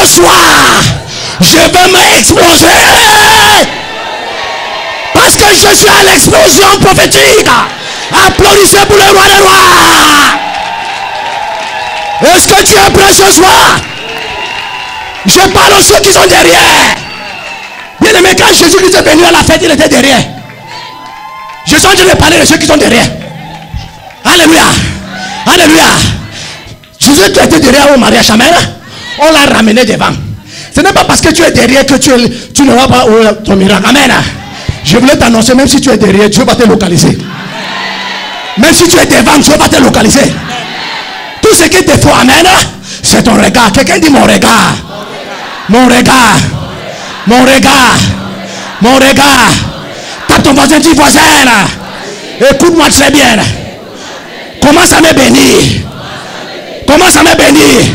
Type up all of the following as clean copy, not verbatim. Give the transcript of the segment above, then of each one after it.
ce soir, je vais m'exploser. Parce que je suis à l'explosion prophétique. Applaudissez pour le roi des rois. Est-ce que tu es prêt ce soir? Je parle aux ceux qui sont derrière. Bien aimé, quand Jésus-Christ est venu à la fête, il était derrière. Je suis en train de parler de ceux qui sont derrière. Alléluia. Alléluia. Jésus qui était derrière au mariage, amen. On l'a ramené devant. Ce n'est pas parce que tu es derrière que tu n'auras pas ton miracle. Amen. Je voulais t'annoncer, même si tu es derrière, Dieu va te localiser. Même si tu es devant, Dieu va te localiser. Tout ce qui te faut, amen, c'est ton regard. Quelqu'un dit mon regard. Mon regard. Mon regard. Mon regard. Tape ton voisin, dis voisin. Écoute-moi très bien. Commence à me bénir. Commence à me bénir.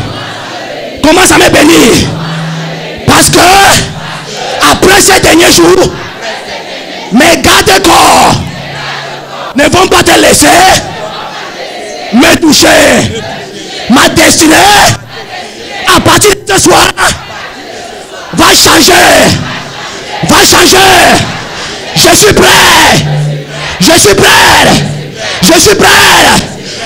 Commence à me bénir. Parce que après ces derniers jours, mes gardes-corps ne vont pas te laisser me toucher. Ma destinée, à partir de ce soir, va changer. Va changer. Je suis prêt. Je suis prêt. Je suis prêt.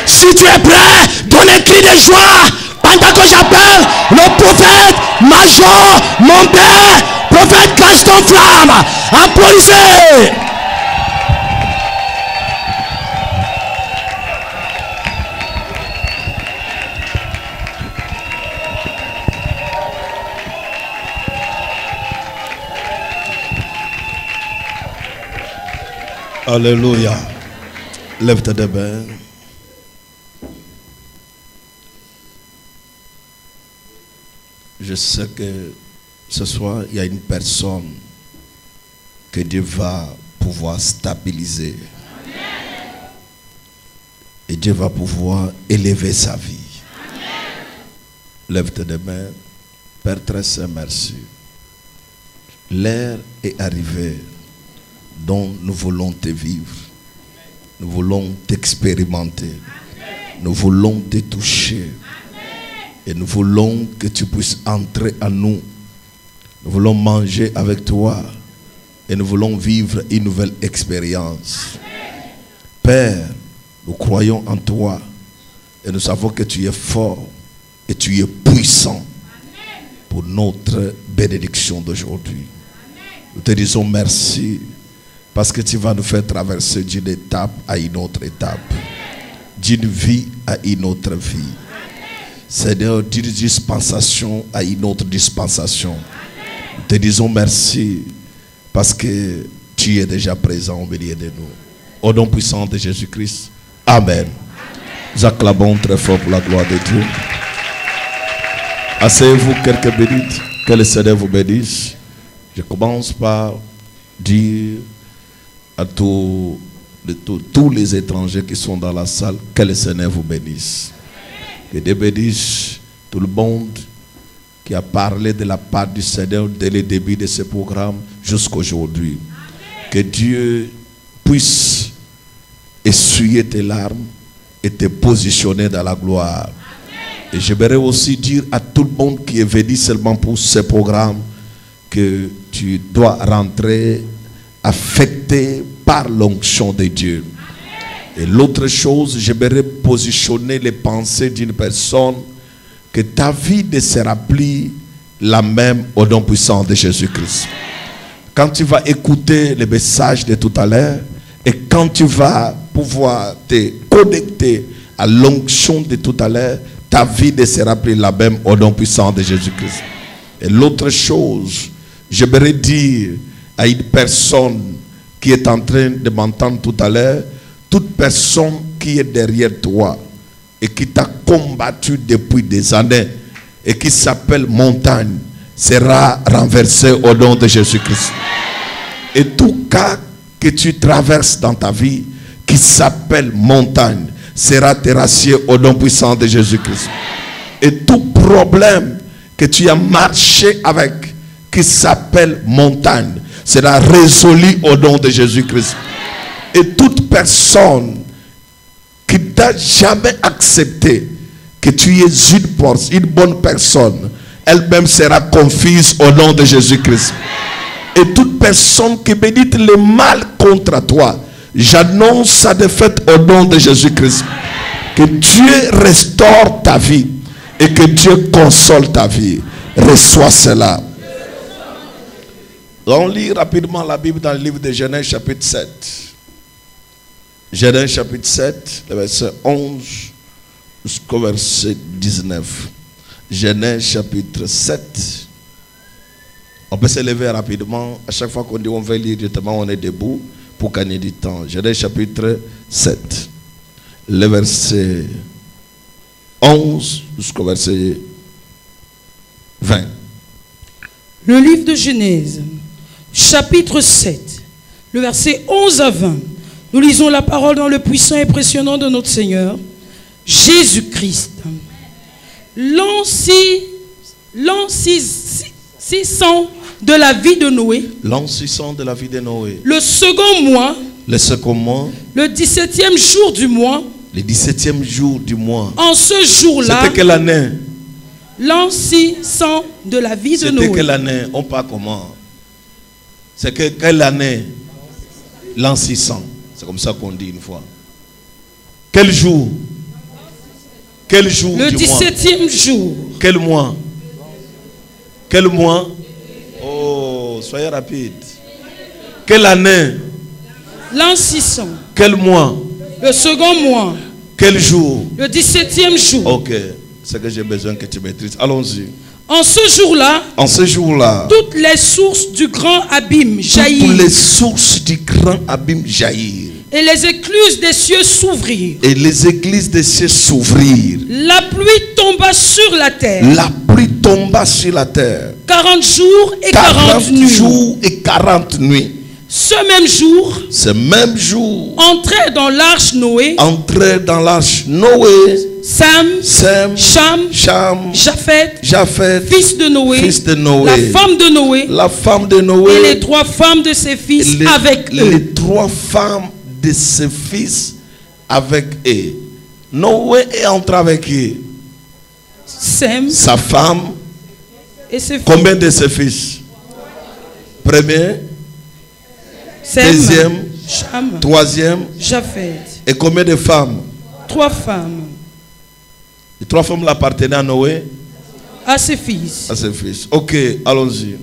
Si tu es prêt, donne un cri de joie pendant que j'appelle le prophète major, mon père, prophète Gaston Flamme. Applaudissez. Alléluia. Lève-toi de main. Je sais que ce soir, il y a une personne que Dieu va pouvoir stabiliser. Amen. Et Dieu va pouvoir élever sa vie. Amen. Lève-toi de main. Père très saint, merci. L'heure est arrivée dont nous voulons te vivre. Nous voulons t'expérimenter. Nous voulons te toucher. Et nous voulons que tu puisses entrer en nous. Nous voulons manger avec toi. Et nous voulons vivre une nouvelle expérience. Père, nous croyons en toi. Et nous savons que tu es fort. Et tu es puissant. Pour notre bénédiction d'aujourd'hui. Nous te disons merci. Parce que tu vas nous faire traverser d'une étape à une autre étape. D'une vie à une autre vie. Seigneur, d'une dispensation à une autre dispensation. Nous te disons merci. Parce que tu es déjà présent au milieu de nous. Au nom puissant de Jésus-Christ. Amen. Nous acclamons très fort pour la gloire de Dieu. Asseyez-vous quelques minutes. Que le Seigneur vous bénisse. Je commence par dire à tous les étrangers qui sont dans la salle, que le Seigneur vous bénisse. Que Dieu bénisse tout le monde qui a parlé de la part du Seigneur dès le début de ce programme jusqu'à aujourd'hui. Que Dieu puisse essuyer tes larmes et te positionner dans la gloire. Et j'aimerais aussi dire à tout le monde qui est venu seulement pour ce programme que tu dois rentrer affecté par l'onction de Dieu. Et l'autre chose, j'aimerais positionner les pensées d'une personne que ta vie ne sera plus la même au nom puissant de Jésus-Christ. Quand tu vas écouter le message de tout à l'heure et quand tu vas pouvoir te connecter à l'onction de tout à l'heure, ta vie ne sera plus la même au nom puissant de Jésus-Christ. Et l'autre chose, j'aimerais dire à une personne qui est en train de m'entendre tout à l'heure, toute personne qui est derrière toi et qui t'a combattu depuis des années et qui s'appelle montagne sera renversée au nom de Jésus-Christ. Et tout cas que tu traverses dans ta vie qui s'appelle montagne sera terrassé au nom puissant de Jésus-Christ. Et tout problème que tu as marché avec qui s'appelle montagne sera résolu au nom de Jésus-Christ. Et toute personne qui n'a jamais accepté que tu es une bonne personne, elle-même sera confuse au nom de Jésus-Christ. Et toute personne qui médite le mal contre toi, j'annonce sa défaite au nom de Jésus-Christ. Que Dieu restaure ta vie et que Dieu console ta vie. Reçois cela. On lit rapidement la Bible dans le livre de Genèse chapitre 7. Genèse chapitre 7, le verset 11 jusqu'au verset 19. Genèse chapitre 7. On peut se lever rapidement. À chaque fois qu'on dit on va lire directement, on est debout pour gagner du temps. Genèse chapitre 7. Le verset 11 jusqu'au verset 20. Le livre de Genèse, chapitre 7, le verset 11 à 20. Nous lisons la parole dans le puissant et impressionnant de notre Seigneur, Jésus-Christ. L'an 600 de la vie de Noé. L'an 600 de la vie de Noé. Le second mois. Le second mois. Le 17e jour du mois. Le 17e jour du mois. En ce jour-là. C'était quelle année? L'an 600 de la vie de Noé. C'était quelle année? On parle comment? C'est quelle année? L'an 600. C'est comme ça qu'on dit une fois. Quel jour? Quel jour le du mois? Le 17e jour. Quel mois? Quel mois? Oh, soyez rapide. Quelle année? L'an 600. Quel mois? Le second mois. Quel jour? Le 17e jour. Ok, c'est que j'ai besoin que tu maîtrises. Allons-y. En ce jour-là, toutes les sources du grand abîme jaillirent. Toutes les sources du grand abîme jaillirent. Et les écluses des cieux s'ouvrirent. Et les églises des cieux s'ouvrirent. La pluie tomba sur la terre. La pluie tomba sur la terre. 40 jours et 40 nuits. 40 jours et 40 nuits. Ce même jour, entrait dans l'arche Noé. Sam, Cham, Japheth, fils de Noé, la femme de Noé, et les 3 femmes de ses fils avec eux. Les 3 femmes de ses fils avec eux. Noé est entré avec eux. Sem, sa femme et ses fils. Combien de ses fils? Premier, Sem, deuxième, Cham, troisième, Japheth. Et combien de femmes? 3 femmes. Les 3 femmes l'appartenaient à Noé? À ses fils. À ses fils. Ok, allons-y.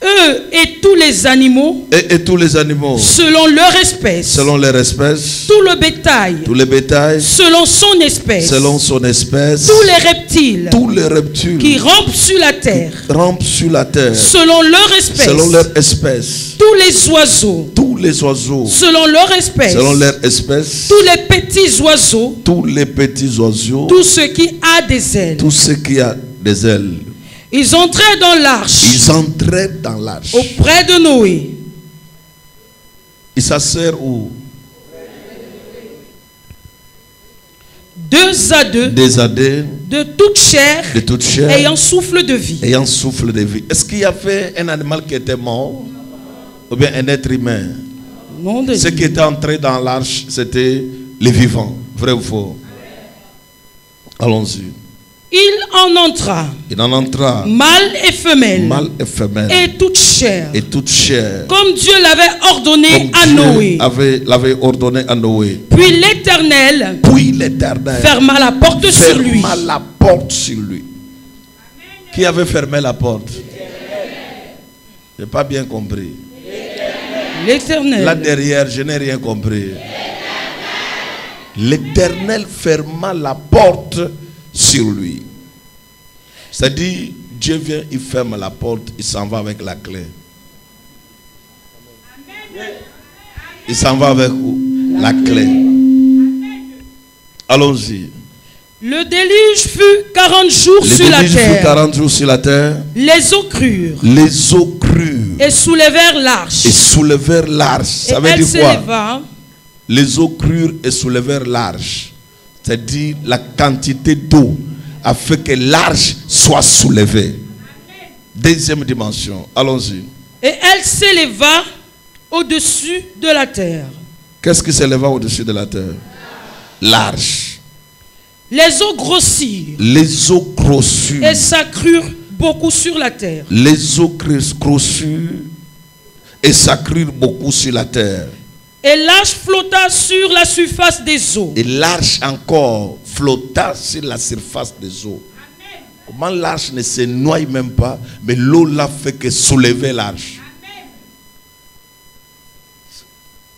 Eux et tous les animaux. Et tous les animaux. Selon leur espèce. Selon leur espèce. Tout le bétail. Tout le bétail. Selon son espèce. Selon son espèce. Tous les reptiles. Tous les reptiles. Qui rampent sur la terre. Rampent sur la terre. Selon leur espèce. Selon leur espèce. Tous les oiseaux. Tous les oiseaux. Selon leur espèce. Selon leur espèce. Tous les petits oiseaux. Tous les petits oiseaux. Tout ce qui a des ailes. Tout ce qui a des ailes. Ils entraient dans l'arche. Auprès de Noé. Ils s'assèrent où? 2 à 2. De toute chair. Ayant souffle de vie. Est-ce qu'il y avait un animal qui était mort? Ou bien un être humain? Non. Ce qui était entré dans l'arche, c'était les vivants. Vrai ou faux? Allons-y. Il en entra. Mâle et femelle. Et toute chair. Comme Dieu l'avait ordonné l'avait ordonné à Noé. Puis l'Éternel ferma la porte sur lui. Qui avait fermé la porte? Je n'ai pas bien compris. L'Éternel. Là derrière, je n'ai rien compris. L'Éternel ferma la porte sur lui. C'est-à-dire, Dieu vient, il ferme la porte, il s'en va avec la clé. Il s'en va avec où? La clé. Allons-y. Le déluge fut 40 jours sur la terre. Les eaux crurent. Et soulevèrent l'arche. Ça veut dire quoi? Les eaux crurent et soulevèrent l'arche. C'est-à-dire la quantité d'eau a fait que l'arche soit soulevée. Deuxième dimension. Allons-y. Et elle s'éleva au-dessus de la terre. Qu'est-ce qui s'éleva au-dessus de la terre? L'arche. Les eaux grossirent. Et s'accrurent beaucoup sur la terre. Les eaux crossurent et s'accrurent beaucoup sur la terre. Et l'arche flotta sur la surface des eaux. Et l'arche encore flotta sur la surface des eaux. Amen. Comment l'arche ne se noie même pas, mais l'eau l'a fait que soulever l'arche.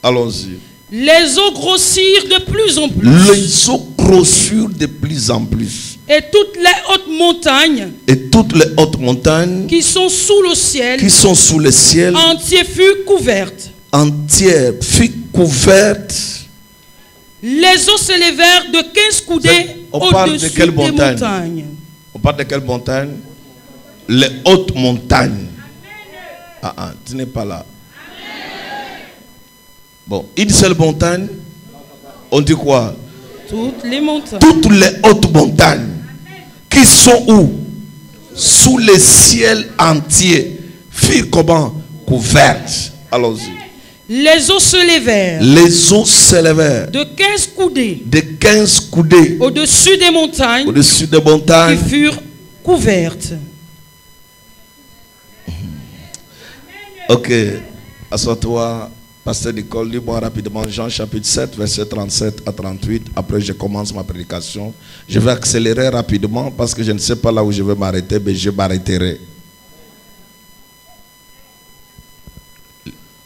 Allons-y. Les eaux grossirent de plus en plus. Les eaux grossirent de plus en plus. Et toutes les hautes montagnes. Et toutes les hautes montagnes qui sont sous le ciel. Qui sont sous le ciel. Entières furent couvertes. Entière fut couverte. Les eaux s'élevèrent de 15 coudées au-dessus des montagnes. On parle de quelle montagne? Les hautes montagnes. Tu n'es pas là. Bon, une seule montagne, on dit quoi? Toutes les montagnes. Toutes les hautes montagnes qui sont où? Sous le ciel entier furent comment? Couvertes. Allons-y. Les eaux se levèrent. Les eaux s'élevèrent. De 15 coudées. De 15 coudées. Au-dessus des montagnes. Au-dessus des montagnes. Qui furent couvertes. Ok. Assois-toi, Pasteur Nicole, lis-moi rapidement Jean chapitre 7, verset 37 à 38. Après, je commence ma prédication. Je vais accélérer rapidement parce que je ne sais pas là où je vais m'arrêter, mais je m'arrêterai.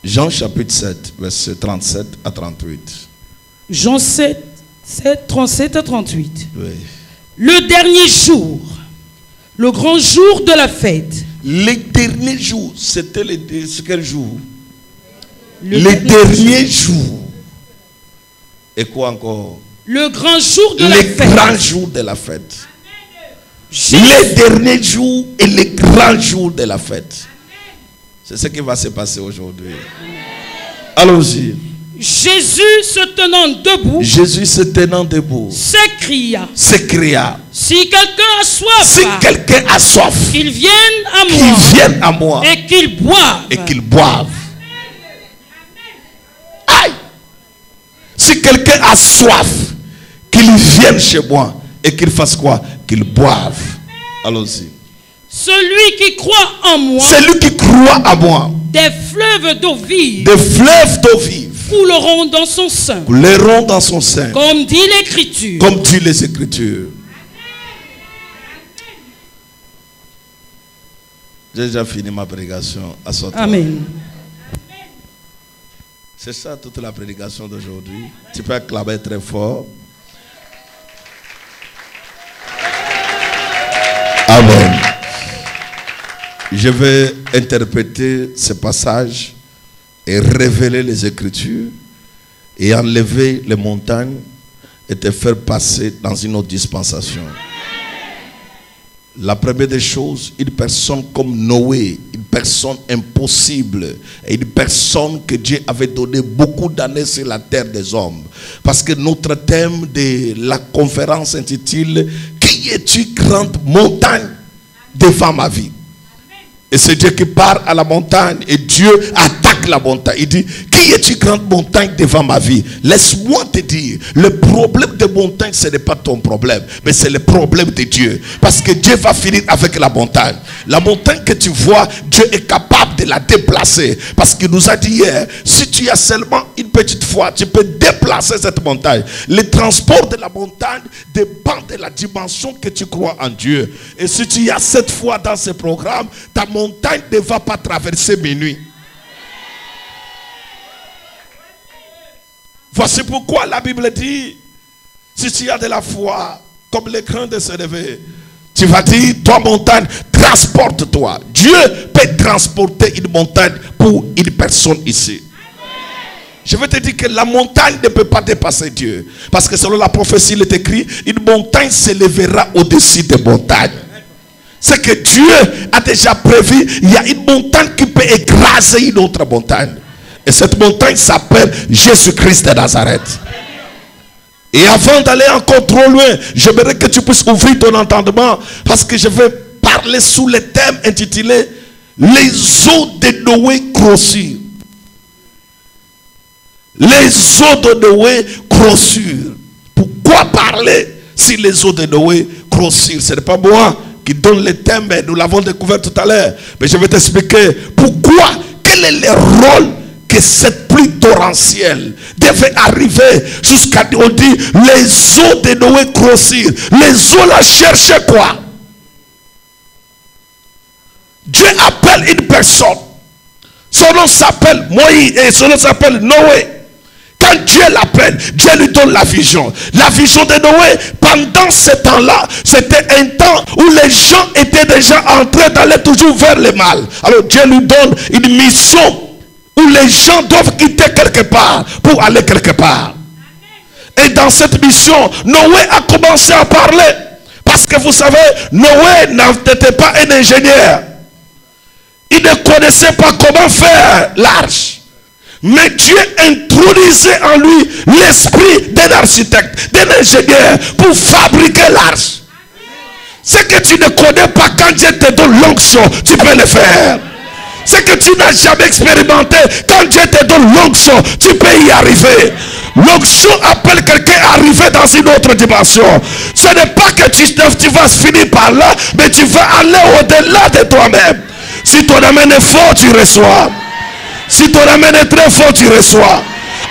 Jean chapitre 7, verset 37 à 38. Jean 7, 37 à 38. Oui. Le dernier jour, le grand jour de la fête. Le dernier jour, c'était quel jour? Le dernier jour. Et quoi encore? Le grand jour de la fête. Le grand jour de la fête. Le dernier jour et le grand jour de la fête. C'est ce qui va se passer aujourd'hui. Allons-y. Jésus se tenant debout. Jésus se tenant debout. S'écria. Si quelqu'un a soif. Qu'il vienne à moi. Qu'il vienne à moi. Et qu'il boive. Aïe. Si quelqu'un a soif, qu'il vienne chez moi. Et qu'il fasse quoi? Qu'il boive. Allons-y. Celui qui croit en moi. Celui qui croit en moi. Des fleuves d'eau vive. Des fleuves d'eau vive. Couleront dans son sein. Couleront dans son sein. Comme dit l'Écriture. Comme dit les Écritures. J'ai déjà fini ma prédication. Assois-toi. Amen. C'est ça toute la prédication d'aujourd'hui. Tu peux acclamer très fort. Amen. Je vais interpréter ce passage et révéler les Écritures et enlever les montagnes et te faire passer dans une autre dispensation. La première des choses, une personne comme Noé, une personne impossible, et une personne que Dieu avait donné beaucoup d'années sur la terre des hommes. Parce que notre thème de la conférence intitule « Qui es-tu, grande montagne devant ma vie ?» Et c'est Dieu qui part à la montagne et Dieu attaque la montagne. Il dit, qui es-tu, grande montagne devant ma vie? Laisse-moi te dire, le problème de montagne, ce n'est pas ton problème, mais c'est le problème de Dieu. Parce que Dieu va finir avec la montagne. La montagne que tu vois, Dieu est capable de la déplacer. Parce qu'il nous a dit hier, si tu as seulement une petite foi, tu peux déplacer cette montagne. Le transport de la montagne dépend de la dimension que tu crois en Dieu. Et si tu as cette foi dans ce programme, ta montagne ne va pas traverser minuit. Voici pourquoi la Bible dit, si tu as de la foi, comme l'écran de se lever, tu vas dire, toi montagne, transporte-toi. Dieu peut transporter une montagne pour une personne ici. Je vais te dire que la montagne ne peut pas dépasser Dieu. Parce que selon la prophétie, il est écrit, une montagne s'élèvera au-dessus des montagnes. C'est que Dieu a déjà prévu, il y a une montagne qui peut écraser une autre montagne. Et cette montagne s'appelle Jésus-Christ de Nazareth. Et avant d'aller encore trop loin, j'aimerais que tu puisses ouvrir ton entendement, parce que je vais parler sous le thème intitulé les eaux de Noé grossirent. Les eaux de Noé grossirent. Pourquoi parler si les eaux de Noé grossirent? Ce n'est pas moi qui donne le thème, nous l'avons découvert tout à l'heure. Mais je vais t'expliquer pourquoi, quel est le rôle que cette pluie torrentielle devait arriver jusqu'à, on dit, les eaux de Noé grossir. Les eaux la cherchaient quoi? Dieu appelle une personne. Son nom s'appelle Moïse et son nom s'appelle Noé. Quand Dieu l'appelle, Dieu lui donne la vision. La vision de Noé, pendant ce temps-là, c'était un temps où les gens étaient déjà en train d'aller toujours vers le mal. Alors Dieu lui donne une mission où les gens doivent quitter quelque part pour aller quelque part. Et dans cette mission, Noé a commencé à parler. Parce que vous savez, Noé n'était pas un ingénieur. Il ne connaissait pas comment faire l'arche. Mais Dieu introduisait en lui l'esprit d'un architecte, d'un ingénieur pour fabriquer l'arche. Ce que tu ne connais pas, quand Dieu te donne l'onction, tu peux le faire. Ce que tu n'as jamais expérimenté, quand Dieu te donne l'onction, tu peux y arriver. L'onction appelle quelqu'un à arriver dans une autre dimension. Ce n'est pas que tu vas finir par là, mais tu vas aller au-delà de toi-même. Si ton amen est fort, tu reçois. Si ton amen est très fort, tu reçois.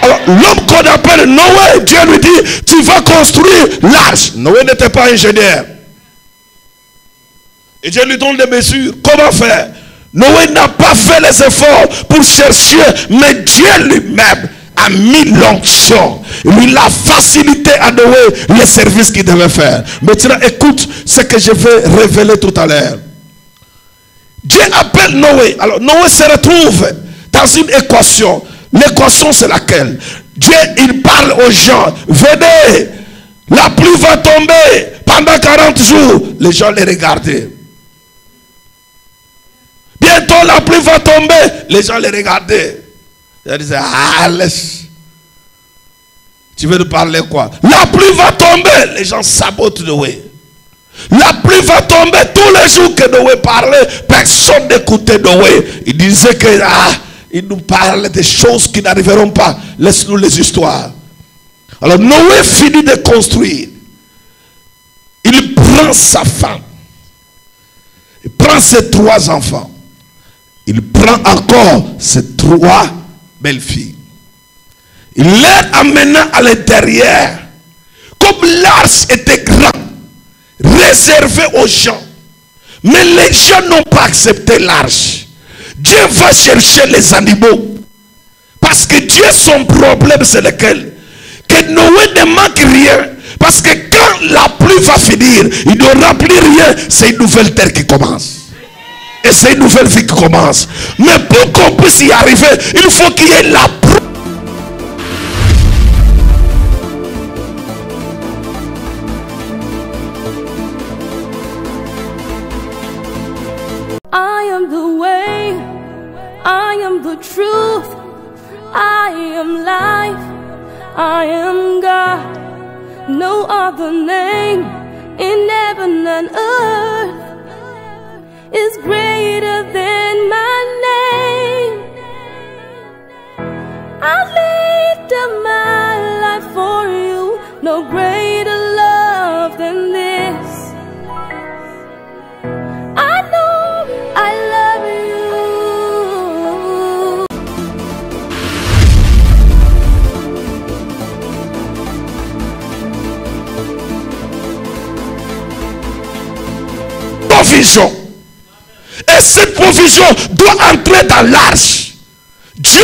Alors, l'homme qu'on appelle Noé, Dieu lui dit, tu vas construire l'arche. Noé n'était pas ingénieur. Et Dieu lui donne des mesures. Comment faire? Noé n'a pas fait les efforts pour chercher, mais Dieu lui-même a mis l'onction. Il a facilité à Noé les services qu'il devait faire. Maintenant, écoute ce que je vais révéler tout à l'heure. Dieu appelle Noé. Alors Noé se retrouve dans une équation. L'équation c'est laquelle? Dieu il parle aux gens. Venez, la pluie va tomber pendant 40 jours. Les gens les regardaient. Bientôt la pluie va tomber. Les gens les regardaient. Ils disaient, ah laisse. Tu veux nous parler quoi? La pluie va tomber. Les gens sabotent Noé. La pluie va tomber tous les jours que Noé parlait. Personne n'écoutait Noé. Il disait que il nous parle des choses qui n'arriveront pas. Laisse-nous les histoires. Alors Noé finit de construire. Il prend sa femme. Il prend ses 3 enfants. Il prend encore ses 3 belles-filles. Il les amena à l'intérieur. Comme l'arche était grande, réservé aux gens. Mais les gens n'ont pas accepté l'arche. Dieu va chercher les animaux. Parce que Dieu, son problème, c'est lequel? Que Noé ne manque rien. Parce que quand la pluie va finir, il n'y aura plus rien. C'est une nouvelle terre qui commence. Et c'est une nouvelle vie qui commence. Mais pour qu'on puisse y arriver, il faut qu'il y ait la pluie. I am the way, I am the truth, I am life, I am God. No other name in heaven and earth is greater than my name. I laid down my life for you, no greater love than this. I know I love you. Provision. Et cette provision doit entrer dans l'arche. Dieu,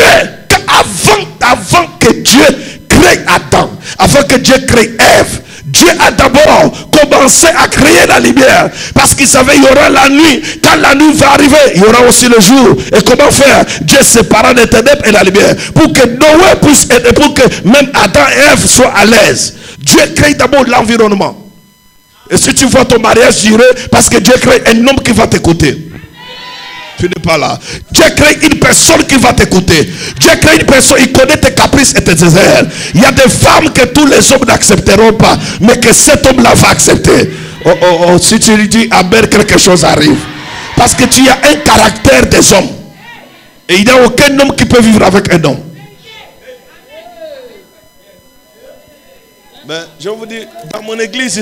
avant que Dieu crée Adam, avant que Dieu crée Ève, Dieu a d'abord commencé à créer la lumière. Parce qu'il savait qu'il y aura la nuit. Quand la nuit va arriver, il y aura aussi le jour. Et comment faire? Dieu sépara les ténèbres et la lumière. Pour que Noé puisse aider, pour que même Adam et Ève soient à l'aise. Dieu crée d'abord l'environnement. Et si tu vois ton mariage durer, parce que Dieu crée un homme qui va t'écouter. Tu n'es pas là. Dieu crée une personne qui va t'écouter. Dieu crée une personne, il connaît tes caprices et tes désirs. Il y a des femmes que tous les hommes n'accepteront pas, mais que cet homme-là va accepter. Si tu lui dis amen, quelque chose arrive. Parce que tu as un caractère des hommes. Et il n'y a aucun homme qui peut vivre avec un homme. Mais je vous dis, dans mon église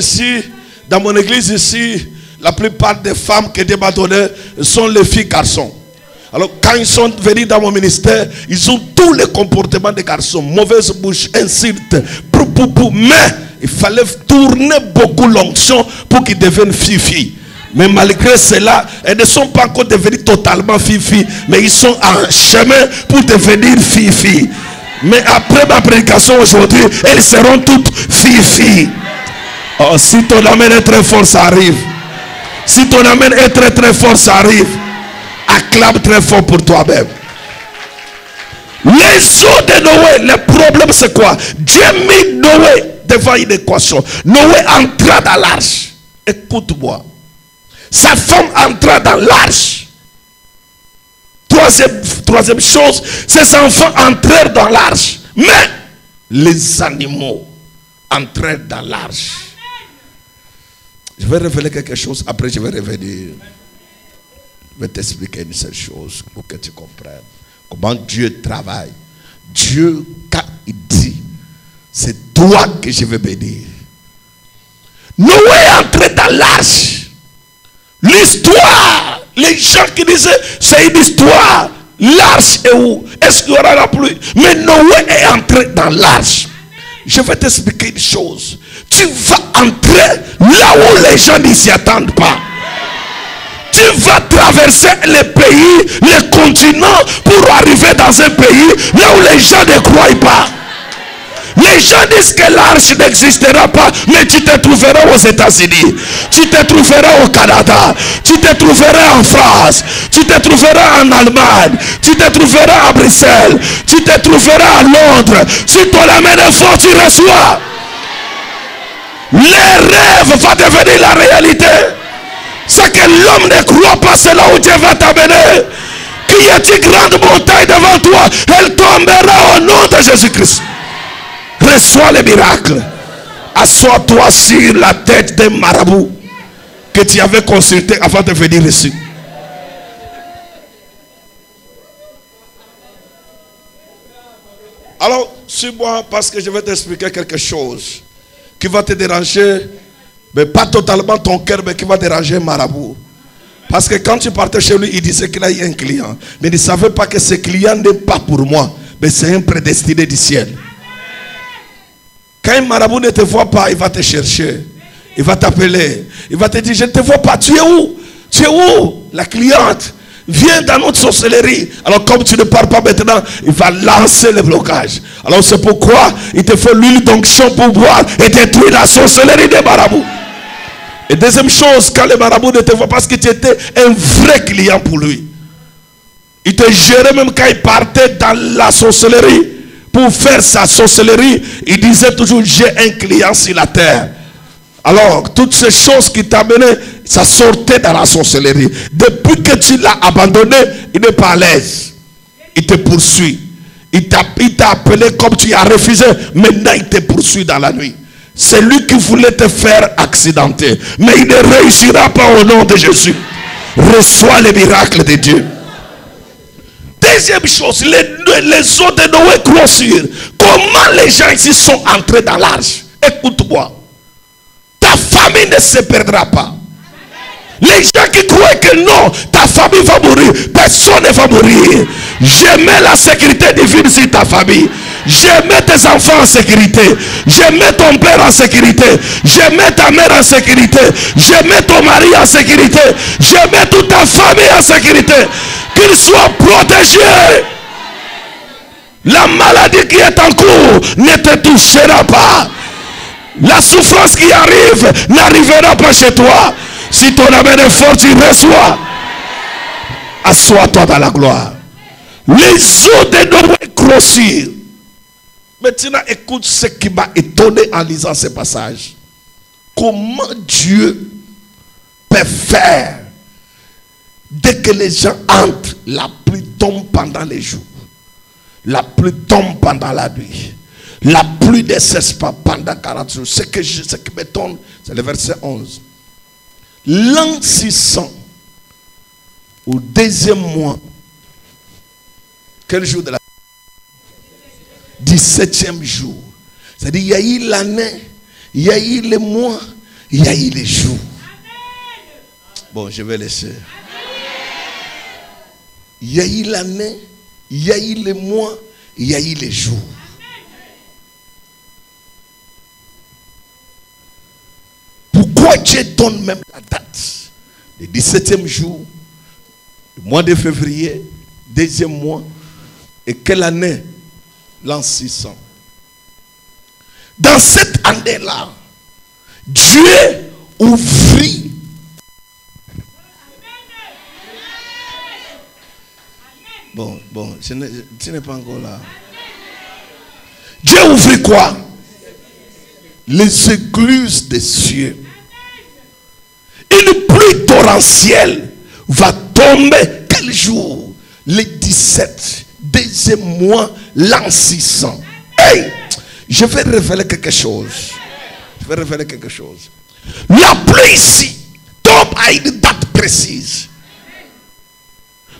ici, La plupart des femmes que Dieu m'a données sont les filles garçons. Alors quand ils sont venus dans mon ministère, ils ont tous les comportements des garçons. Mauvaise bouche, insulte, mais il fallait tourner beaucoup l'onction pour qu'ils deviennent filles. Mais malgré cela, elles ne sont pas encore devenues totalement filles, mais ils sont en chemin pour devenir filles. Mais après ma prédication aujourd'hui, elles seront toutes filles. Oh, si ton amen est très fort, ça arrive. Si ton amen est très très fort, ça arrive. Acclame très fort pour toi-même. Les eaux de Noé, le problème c'est quoi? Dieu mit Noé devant une équation. Noé entra dans l'arche. Écoute-moi. Sa femme entra dans l'arche. Troisième chose, ses enfants entrèrent dans l'arche. Mais les animaux entrèrent dans l'arche. Je vais révéler quelque chose, après je vais revenir. Je vais t'expliquer une seule chose pour que tu comprennes comment Dieu travaille. Dieu, quand il dit, c'est toi que je vais bénir. Noé est entré dans l'arche. L'histoire, les gens qui disaient, c'est une histoire. L'arche est où? Est-ce qu'il y aura la pluie? Mais Noé est entré dans l'arche. Je vais t'expliquer une chose. Tu vas entrer là où les gens ne s'y attendent pas. Tu vas traverser les pays, les continents pour arriver dans un pays là où les gens ne croient pas. Les gens disent que l'arche n'existera pas, mais tu te trouveras aux États-Unis, tu te trouveras au Canada, tu te trouveras en France, tu te trouveras en Allemagne, tu te trouveras à Bruxelles, tu te trouveras à Londres. Si ton amen est fort, tu reçois. Les rêves vont devenir la réalité. Ce que l'homme ne croit pas, c'est là où Dieu va t'amener. Qu'il y ait une grande montagne devant toi, elle tombera au nom de Jésus-Christ. Reçois le miracle. Assois-toi sur la tête d'un marabout que tu avais consulté avant de venir ici. Alors, suis-moi parce que je vais t'expliquer quelque chose qui va te déranger, mais pas totalement ton cœur, mais qui va déranger un marabout. Parce que quand tu partais chez lui, il disait qu'il a eu un client. Mais il ne savait pas que ce client n'est pas pour moi, mais c'est un prédestiné du ciel. Quand un marabout ne te voit pas, il va te chercher. Il va t'appeler. Il va te dire, je ne te vois pas. Tu es où? Tu es où? La cliente. Viens dans notre sorcellerie. Alors comme tu ne pars pas maintenant, il va lancer le blocage. Alors c'est pourquoi il te fait l'huile d'onction pour boire et détruire la sorcellerie des marabouts. Et deuxième chose, quand le marabout ne te voit pas, parce que tu étais un vrai client pour lui. Il te gérait même quand il partait dans la sorcellerie. Pour faire sa sorcellerie, il disait toujours, j'ai un client sur la terre. Alors, toutes ces choses qui t'amenaient, ça sortait dans la sorcellerie. Depuis que tu l'as abandonné, il n'est pas à l'aise. Il te poursuit. Il t'a appelé comme tu as refusé. Maintenant, il te poursuit dans la nuit. C'est lui qui voulait te faire accidenter. Mais il ne réussira pas au nom de Jésus. Reçois le miracle de Dieu. Deuxième chose, les eaux de Noé grossirent. Comment les gens ici sont entrés dans l'arche? Écoute-moi. Ta famille ne se perdra pas. Les gens qui croient que non, ta famille va mourir, personne ne va mourir. Je mets la sécurité divine sur ta famille. Je mets tes enfants en sécurité. Je mets ton père en sécurité. Je mets ta mère en sécurité. Je mets ton mari en sécurité. Je mets toute ta famille en sécurité. Qu'ils soient protégés. La maladie qui est en cours ne te touchera pas. La souffrance qui arrive n'arrivera pas chez toi. Si ton amen est fort, tu reçois. Assois-toi dans la gloire. Les eaux de Noé grossirent. Maintenant, écoute ce qui m'a étonné en lisant ce passage. Comment Dieu peut faire dès que les gens entrent, la pluie tombe pendant les jours. La pluie tombe pendant la nuit. La pluie ne cesse pas pendant 40 jours. Ce qui m'étonne, c'est le verset 11. L'an 600, au deuxième mois, quel jour de la 17e jour. C'est-à-dire, il y a eu l'année, il y a eu les mois, il y a eu les jours. Bon, je vais laisser. Il y a eu l'année, il y a eu les mois, il y a eu les jours. Pourquoi Dieu donne même la date? Le 17e jour, le mois de février, deuxième mois, et quelle année? L'an 600. Dans cette année-là, Dieu ouvrit. Bon, tu n'es pas encore là. Dieu ouvrit quoi? Les écluses des cieux. Une pluie torrentielle va tomber quel jour? Le 17, deuxième mois, l'an 600. Hey, je vais révéler quelque chose. La pluie ici tombe à une date précise.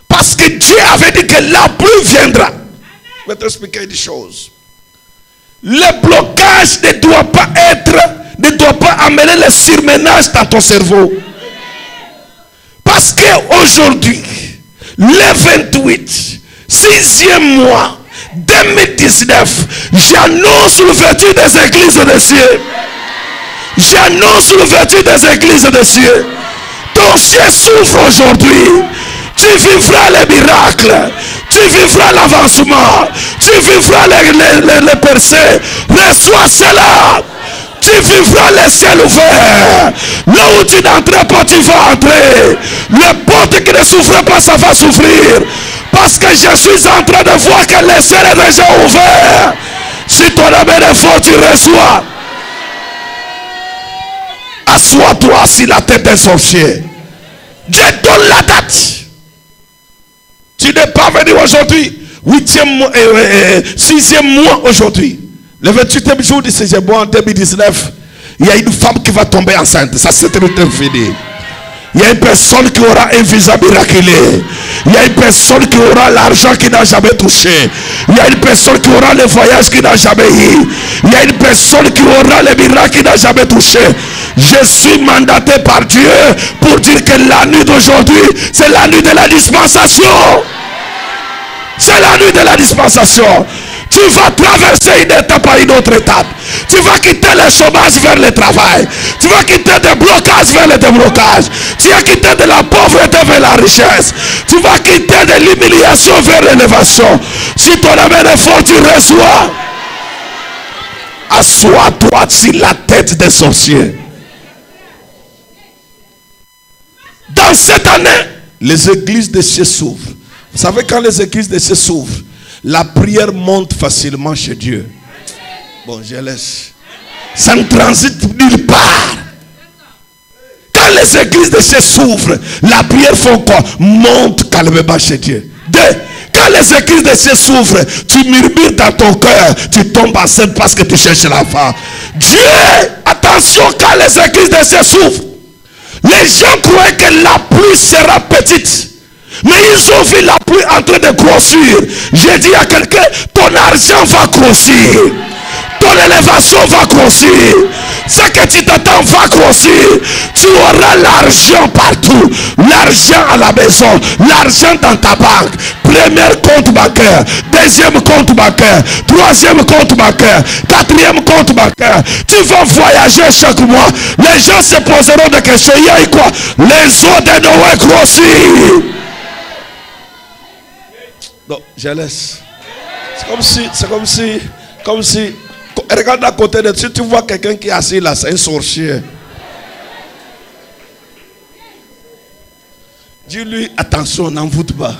Parce que Dieu avait dit que la pluie viendra. Je vais t'expliquer une chose. Le blocage ne doit pas amener le surménage dans ton cerveau. Parce qu'aujourd'hui, le 28, 6e mois, 2019, j'annonce l'ouverture des églises des cieux. J'annonce l'ouverture des églises des cieux. Ton ciel s'ouvre aujourd'hui. Tu vivras les miracles. Tu vivras l'avancement. Tu vivras les percées. Reçois cela. Tu vivras les ciels ouverts. Là où tu n'entres pas, tu vas entrer. Les portes qui ne s'ouvrent pas, ça va s'ouvrir. Parce que je suis en train de voir que les ciels est déjà ouverts. Si ton amen est fort, tu reçois. Assois-toi sur la tête d'un sorcier. Dieu donne la date. Tu n'es pas venu aujourd'hui. 6e mois aujourd'hui. Le 28e jour du 6e mois en 2019. Il y a une femme qui va tomber enceinte. Ça c'est fini. Il y a une personne qui aura un visa miraculé. Il y a une personne qui aura l'argent qu'il n'a jamais touché. Il y a une personne qui aura le voyage qu'il n'a jamais eu. Il y a une personne qui aura le miracle qu'il n'a jamais touché. Je suis mandaté par Dieu pour dire que la nuit d'aujourd'hui, c'est la nuit de la dispensation. C'est la nuit de la dispensation. Tu vas traverser une étape à une autre étape. Tu vas quitter le chômage vers le travail. Tu vas quitter des blocages vers le déblocage. Tu vas quitter de la pauvreté vers la richesse. Tu vas quitter de l'humiliation vers l'élévation. Si ton amen est fort, tu reçois. Assois-toi sur la tête des sorciers. Dans cette année, les églises de cieux s'ouvrent. Vous savez, quand les églises de cieux s'ouvrent, la prière monte facilement chez Dieu. Bon, je laisse. Ça ne transite nulle part. Quand les églises de cieux s'ouvrent, la prière font quoi? Monte calmement chez Dieu. Quand les églises de cieux s'ouvrent, tu murmures dans ton cœur, tu tombes enceinte parce que tu cherches l'enfant. Dieu, attention, quand les églises de cieux s'ouvrent, les gens croyaient que la pluie sera petite. Mais ils ont vu la pluie en train de grossir. J'ai dit à quelqu'un, ton argent va grossir. Ton élévation va grossir. Ce que tu t'attends va grossir. Tu auras l'argent partout. L'argent à la maison. L'argent dans ta banque. Premier compte bancaire. Deuxième compte bancaire. Troisième compte bancaire. Quatrième compte bancaire. Tu vas voyager chaque mois. Les gens se poseront des questions. Il y a quoi? Les eaux de Noé grossissent. Non, je laisse. C'est comme si, regarde à côté de toi, si tu vois quelqu'un qui est assis là, c'est un sorcier. Dis-lui, attention, n'en voûte pas.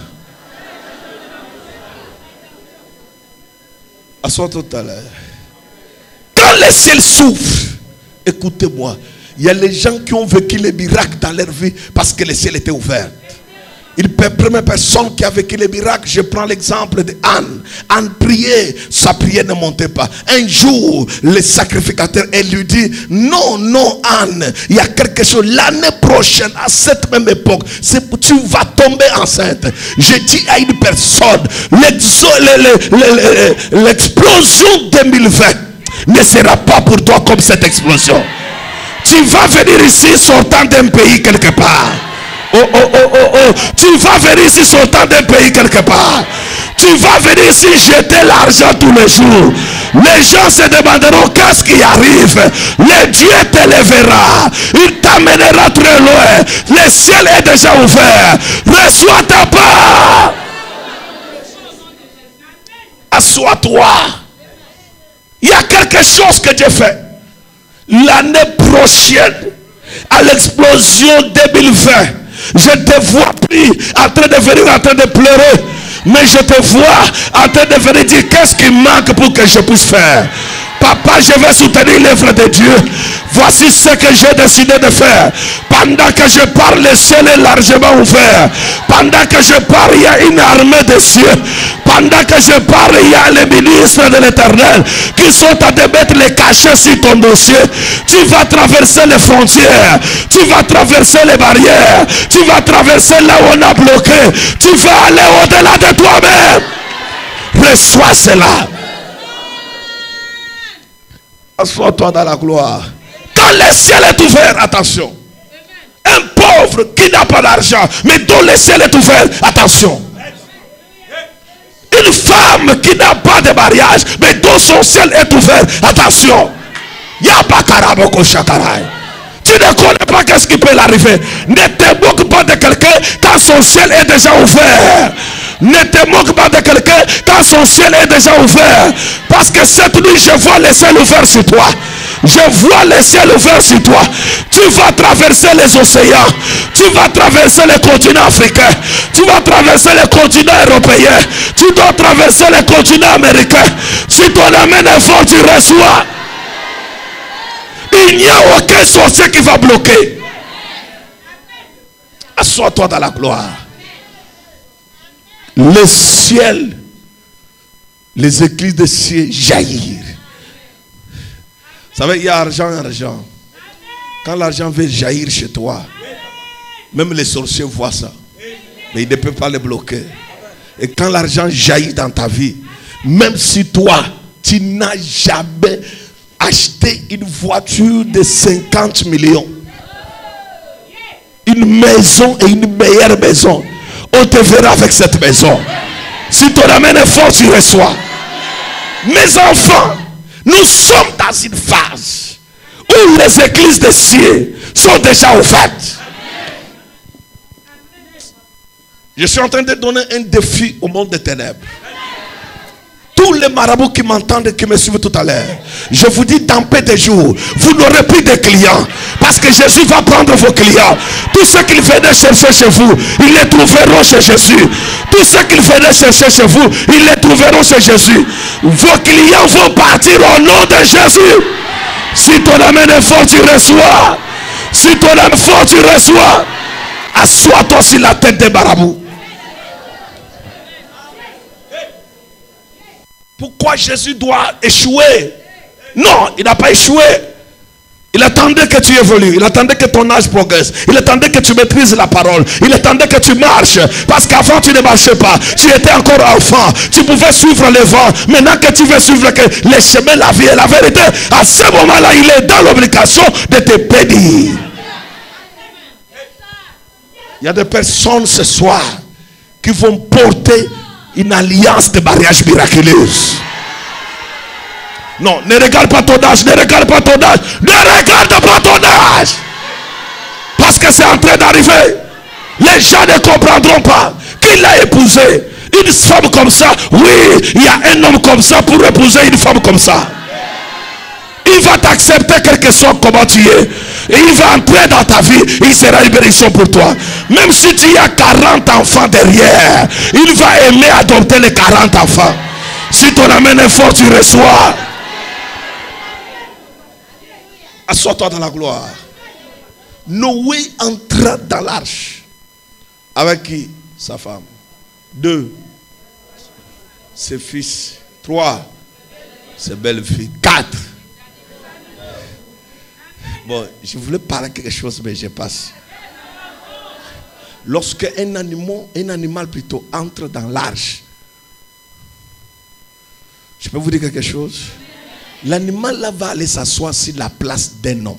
Assois tout à l'heure. Quand les ciels s'ouvrent, écoutez-moi, il y a les gens qui ont vécu les miracles dans leur vie parce que les ciels étaient ouverts. Première personne qui a vécu les miracles, je prends l'exemple de Anne. Anne priait, sa prière ne montait pas. Un jour, le sacrificateur, elle lui dit, non Anne, il y a quelque chose, l'année prochaine, à cette même époque, tu vas tomber enceinte. Je dis à une personne, l'explosion 2020 ne sera pas pour toi comme cette explosion. Tu vas venir ici sortant d'un pays quelque part. Oh, oh, oh, oh, oh. Tu vas venir ici sortant d'un pays quelque part. Tu vas venir ici jeter l'argent tous les jours. Les gens se demanderont qu'est-ce qui arrive. Le Dieu t'élèvera. Il t'amènera très loin. Le ciel est déjà ouvert. Reçois ta part. Assois-toi. Il y a quelque chose que Dieu fait. L'année prochaine, à l'explosion 2020, je te vois plus en train de venir en train de pleurer. Mais je te vois en train de venir dire qu'est-ce qui manque pour que je puisse faire. Papa, je vais soutenir l'œuvre de Dieu. Voici ce que j'ai décidé de faire. Pendant que je parle, le ciel est largement ouvert. Pendant que je parle, il y a une armée de cieux. Pendant que je parle, il y a les ministres de l'Éternel qui sont à te mettre les cachets sur ton dossier. Tu vas traverser les frontières. Tu vas traverser les barrières. Tu vas traverser là où on a bloqué. Tu vas aller au-delà de toi-même. Reçois cela. Assois-toi dans la gloire. Quand le ciel est ouvert, attention. Un pauvre qui n'a pas d'argent, mais dont le ciel est ouvert, attention. Une femme qui n'a pas de mariage, mais dont son ciel est ouvert, attention. Yabakaraboko Shakarai. Tu ne connais pas qu'est-ce qui peut l'arriver. Ne te moque pas de quelqu'un quand son ciel est déjà ouvert. Ne te moque pas de quelqu'un quand son ciel est déjà ouvert. Parce que cette nuit, je vois le ciel ouvert sur toi. Je vois le ciel ouvert sur toi. Tu vas traverser les océans. Tu vas traverser le continent africain. Tu vas traverser le continent européen. Tu dois traverser le continent américain. Si ton amène est fort, tu reçois. Il n'y a aucun sorcier qui va bloquer. Assois-toi dans la gloire. Le ciel, les églises de ciel jaillir. Vous savez, il y a argent. Quand l'argent veut jaillir chez toi, même les sorciers voient ça. Mais ils ne peuvent pas le bloquer. Et quand l'argent jaillit dans ta vie, même si toi, tu n'as jamais acheté une voiture de 50 millions, une maison et une meilleure maison, on te verra avec cette maison. Si ton amène est fort, tu reçois. Mes enfants, nous sommes dans une phase où les églises des cieux sont déjà ouvertes. Je suis en train de donner un défi au monde des ténèbres. Tous les marabouts qui m'entendent et qui me suivent tout à l'heure, je vous dis dans peu de jours, vous n'aurez plus de clients. Parce que Jésus va prendre vos clients. Tout ce qu'ils venaient chercher chez vous, ils les trouveront chez Jésus. Tout ce qu'ils venaient chercher chez vous, ils les trouveront chez Jésus. Vos clients vont partir au nom de Jésus. Si ton amène est fort, tu reçois. Si ton âme est fort, tu reçois. Assois-toi sur la tête des marabouts. Pourquoi Jésus doit échouer? Non, il n'a pas échoué. Il attendait que tu évolues. Il attendait que ton âge progresse. Il attendait que tu maîtrises la parole. Il attendait que tu marches. Parce qu'avant tu ne marchais pas. Tu étais encore enfant. Tu pouvais suivre le vent. Maintenant que tu veux suivre les chemins, la vie et la vérité, à ce moment-là, il est dans l'obligation de te bénir. Il y a des personnes ce soir qui vont porter une alliance de mariage miraculeuse. Non, ne regarde pas ton âge, ne regarde pas ton âge, ne regarde pas ton âge. Parce que c'est en train d'arriver. Les gens ne comprendront pas qu'il a épousé une femme comme ça. Oui, il y a un homme comme ça pour épouser une femme comme ça. Il va t'accepter quel que soit comment tu es. Et il va entrer dans ta vie. Il sera une bénédiction pour toi. Même si tu as 40 enfants derrière, il va aimer adopter les 40 enfants. Si ton amène est fort, tu reçois. Assois-toi dans la gloire. Noé entra dans l'arche. Avec qui? Sa femme. 2, ses fils. 3, ses belles filles. 4. Bon, je voulais parler quelque chose, mais je passe. Lorsque un animal plutôt entre dans l'arche, je peux vous dire quelque chose? L'animal là va aller s'asseoir sur la place d'un homme.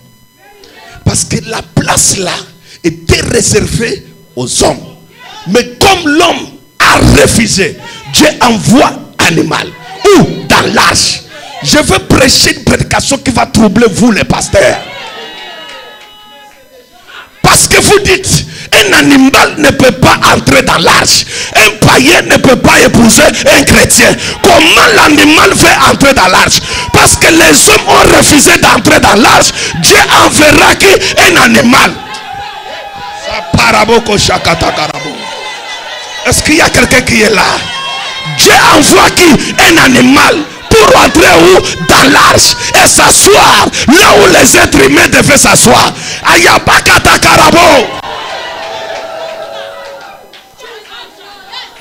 Parce que la place là était réservée aux hommes. Mais comme l'homme a refusé, Dieu envoie un animal. Où? Dans l'arche. Je veux prêcher une prédication qui va troubler vous les pasteurs. Parce que vous dites, un animal ne peut pas entrer dans l'arche. Un païen ne peut pas épouser un chrétien. Comment l'animal fait entrer dans l'arche? Parce que les hommes ont refusé d'entrer dans l'arche. Dieu enverra qui? Un animal. Est-ce qu'il y a quelqu'un qui est là? Dieu envoie qui? Un animal. Pour entrer où? Dans l'arche et s'asseoir là où les êtres humains devaient s'asseoir. Ayabakata Karabo.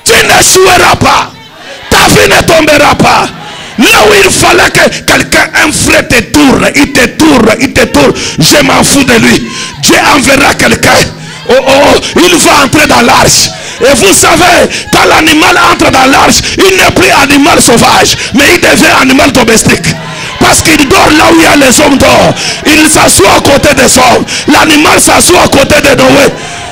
Tu n'échoueras pas. Ta vie ne tombera pas. Là où il fallait que quelqu'un, un frère te tourne, il te tourne. Je m'en fous de lui. Dieu enverra quelqu'un. Il va entrer dans l'arche. Et vous savez, quand l'animal entre dans l'arche, il n'est plus animal sauvage, mais il devient animal domestique. Parce qu'il dort là où il y a les hommes d'or. Il s'assoit à côté des hommes. L'animal s'assoit à côté de Noé.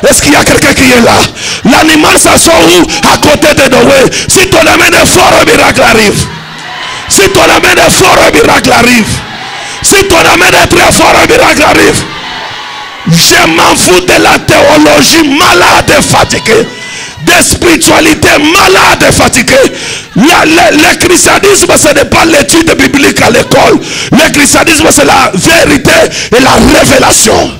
Est-ce qu'il y a quelqu'un qui est là? L'animal s'assoit où? À côté de Noé. Si ton amène est fort, un miracle arrive. Si ton amène est fort, un miracle arrive. Si ton amène est très fort, un miracle arrive. Je m'en fous de la théologie malade et fatiguée, de spiritualité malade et fatiguée. Le christianisme, ce n'est pas l'étude biblique à l'école. Le christianisme, c'est la vérité et la révélation.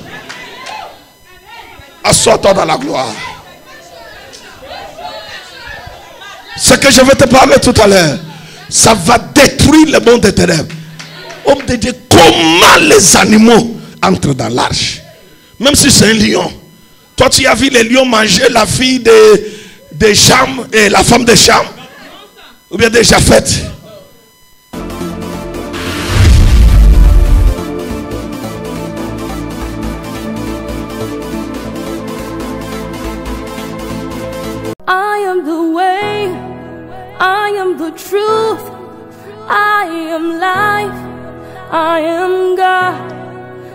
Assois-toi dans la gloire. Ce que je vais te parler tout à l'heure, ça va détruire le monde des ténèbres. Homme de Dieu, comment les animaux entrent dans l'arche? Même si c'est un lion. Toi, tu as vu les lions manger la fille de Cham et la femme de Cham? Ou bien de Japhet? I am the way, I am the truth, I am life, I am God.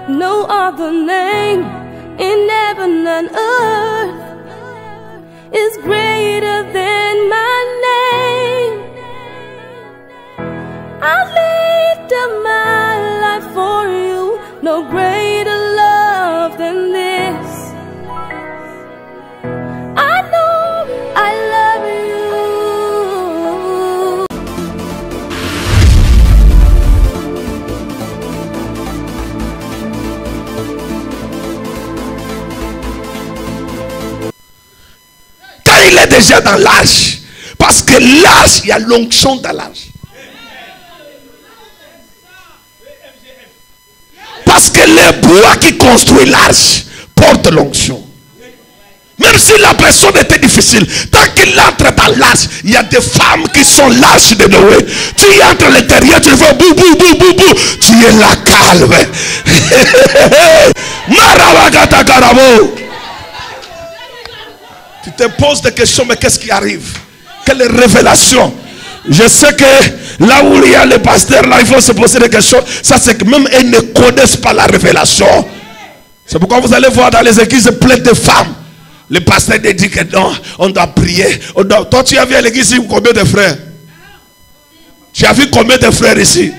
No other name in heaven and earth is greater than my name. I laid down my life for you. No greater love than this. I know I love you. Il est déjà dans l'arche. Parce que l'arche, il y a l'onction dans l'arche. Parce que le bois qui construit l'arche porte l'onction. Même si la personne était difficile, tant qu'il entre dans l'arche, il y a des femmes qui sont l'arche de Noé. Tu y entres à l'intérieur, tu fais bou bou bou bou bou. Tu es là calme. Marabagata Karabo. Tu te poses des questions, mais qu'est-ce qui arrive? Quelle révélation? Je sais que là où il y a les pasteurs, là, il faut se poser des questions. Ça, c'est que même elles ne connaissent pas la révélation. C'est pourquoi vous allez voir dans les églises plein de femmes. Le pasteur dit que non, on doit prier. Toi, tu as vu à l'église ici combien de frères? Tu as vu combien de frères ici?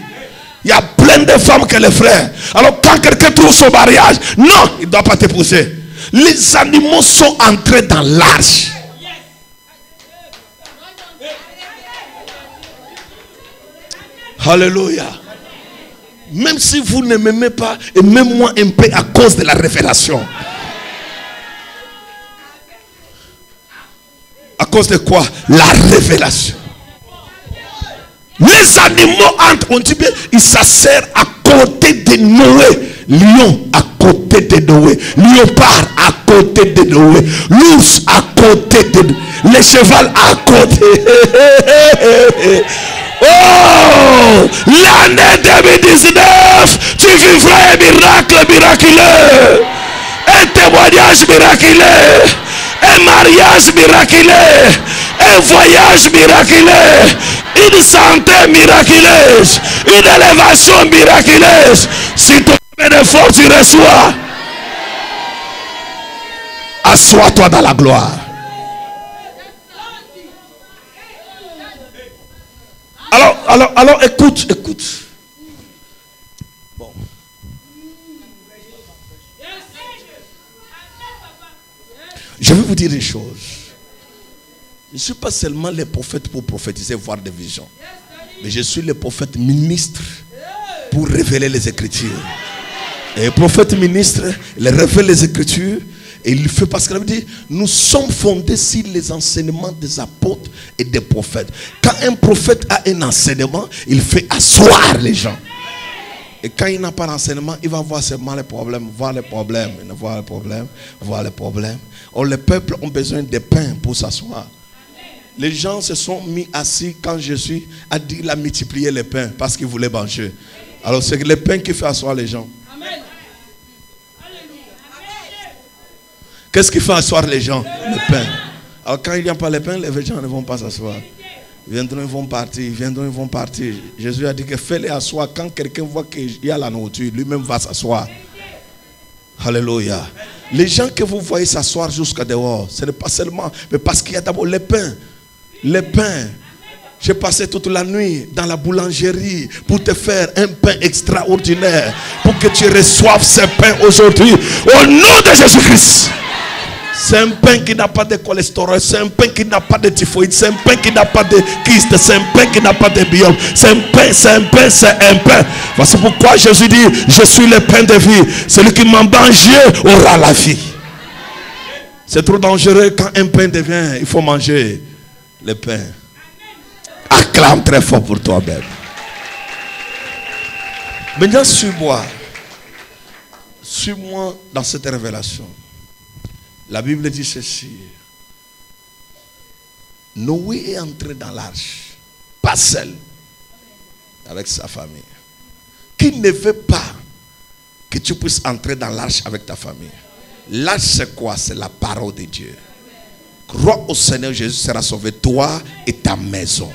Il y a plein de femmes que les frères. Alors, quand quelqu'un trouve son mariage, non, il ne doit pas t'épouser. Les animaux sont entrés dans l'arche. Alléluia. Même si vous ne m'aimez pas, aimez-moi un peu à cause de la révélation. À cause de quoi? La révélation. Les animaux entrent, on dit bien, ils s'assèrent à côté de Noé. Lion à côté de Noé. Léopard à côté de Noé. L'ours à côté de Noé. Le cheval à côté. Oh, l'année 2019, tu vivras un miracle miraculeux. Un témoignage miraculeux. Un mariage miraculeux. Un voyage miraculeux. Une santé miraculeuse. Une élévation miraculeuse. Si ton est fort, tu reçois. Assois-toi dans la gloire. Alors, écoute. Bon. Je vais vous dire une chose. Je ne suis pas seulement le prophète pour prophétiser, voir des visions. Mais je suis le prophète ministre pour révéler les Écritures. Et le prophète ministre, il révèle les Écritures. Et il fait parce qu'il dit, nous sommes fondés sur les enseignements des apôtres et des prophètes. Quand un prophète a un enseignement, il fait asseoir les gens. Et quand il n'a pas d'enseignement, il va voir seulement les problèmes, voir les problèmes, voir les problèmes, voir les problèmes. Or, les peuples ont besoin de pain pour s'asseoir. Les gens se sont mis assis quand Jésus a dit, il a multiplié les pains parce qu'il voulait manger. Alors, c'est le pain qui fait asseoir les gens. Qu'est-ce qui fait asseoir les gens? Le pain. Alors quand il n'y a pas le pain, les gens ne vont pas s'asseoir. Ils viendront, ils vont partir. Ils viendront, ils vont partir. Jésus a dit que fais-les asseoir. Quand quelqu'un voit qu'il y a la nourriture, lui-même va s'asseoir. Alléluia. Les gens que vous voyez s'asseoir jusqu'à dehors, ce n'est pas seulement, mais parce qu'il y a d'abord le pain. Le pain. J'ai passé toute la nuit dans la boulangerie pour te faire un pain extraordinaire. Pour que tu reçoives ce pain aujourd'hui. Au nom de Jésus-Christ. C'est un pain qui n'a pas de cholestérol, c'est un pain qui n'a pas de typhoïde, c'est un pain qui n'a pas de kyste, c'est un pain qui n'a pas de biome. C'est un pain, c'est un pain, c'est un pain. Voici pourquoi Jésus dit, je suis le pain de vie. Celui qui m'a mangé aura la vie. C'est trop dangereux quand un pain devient, il faut manger le pain. Acclame très fort pour toi-même. Maintenant, suis-moi. Suis-moi dans cette révélation. La Bible dit ceci. Noé est entré dans l'arche, pas seul, avec sa famille. Qui ne veut pas que tu puisses entrer dans l'arche avec ta famille? L'arche c'est quoi? C'est la parole de Dieu. Crois au Seigneur, Jésus sera sauvé, toi et ta maison.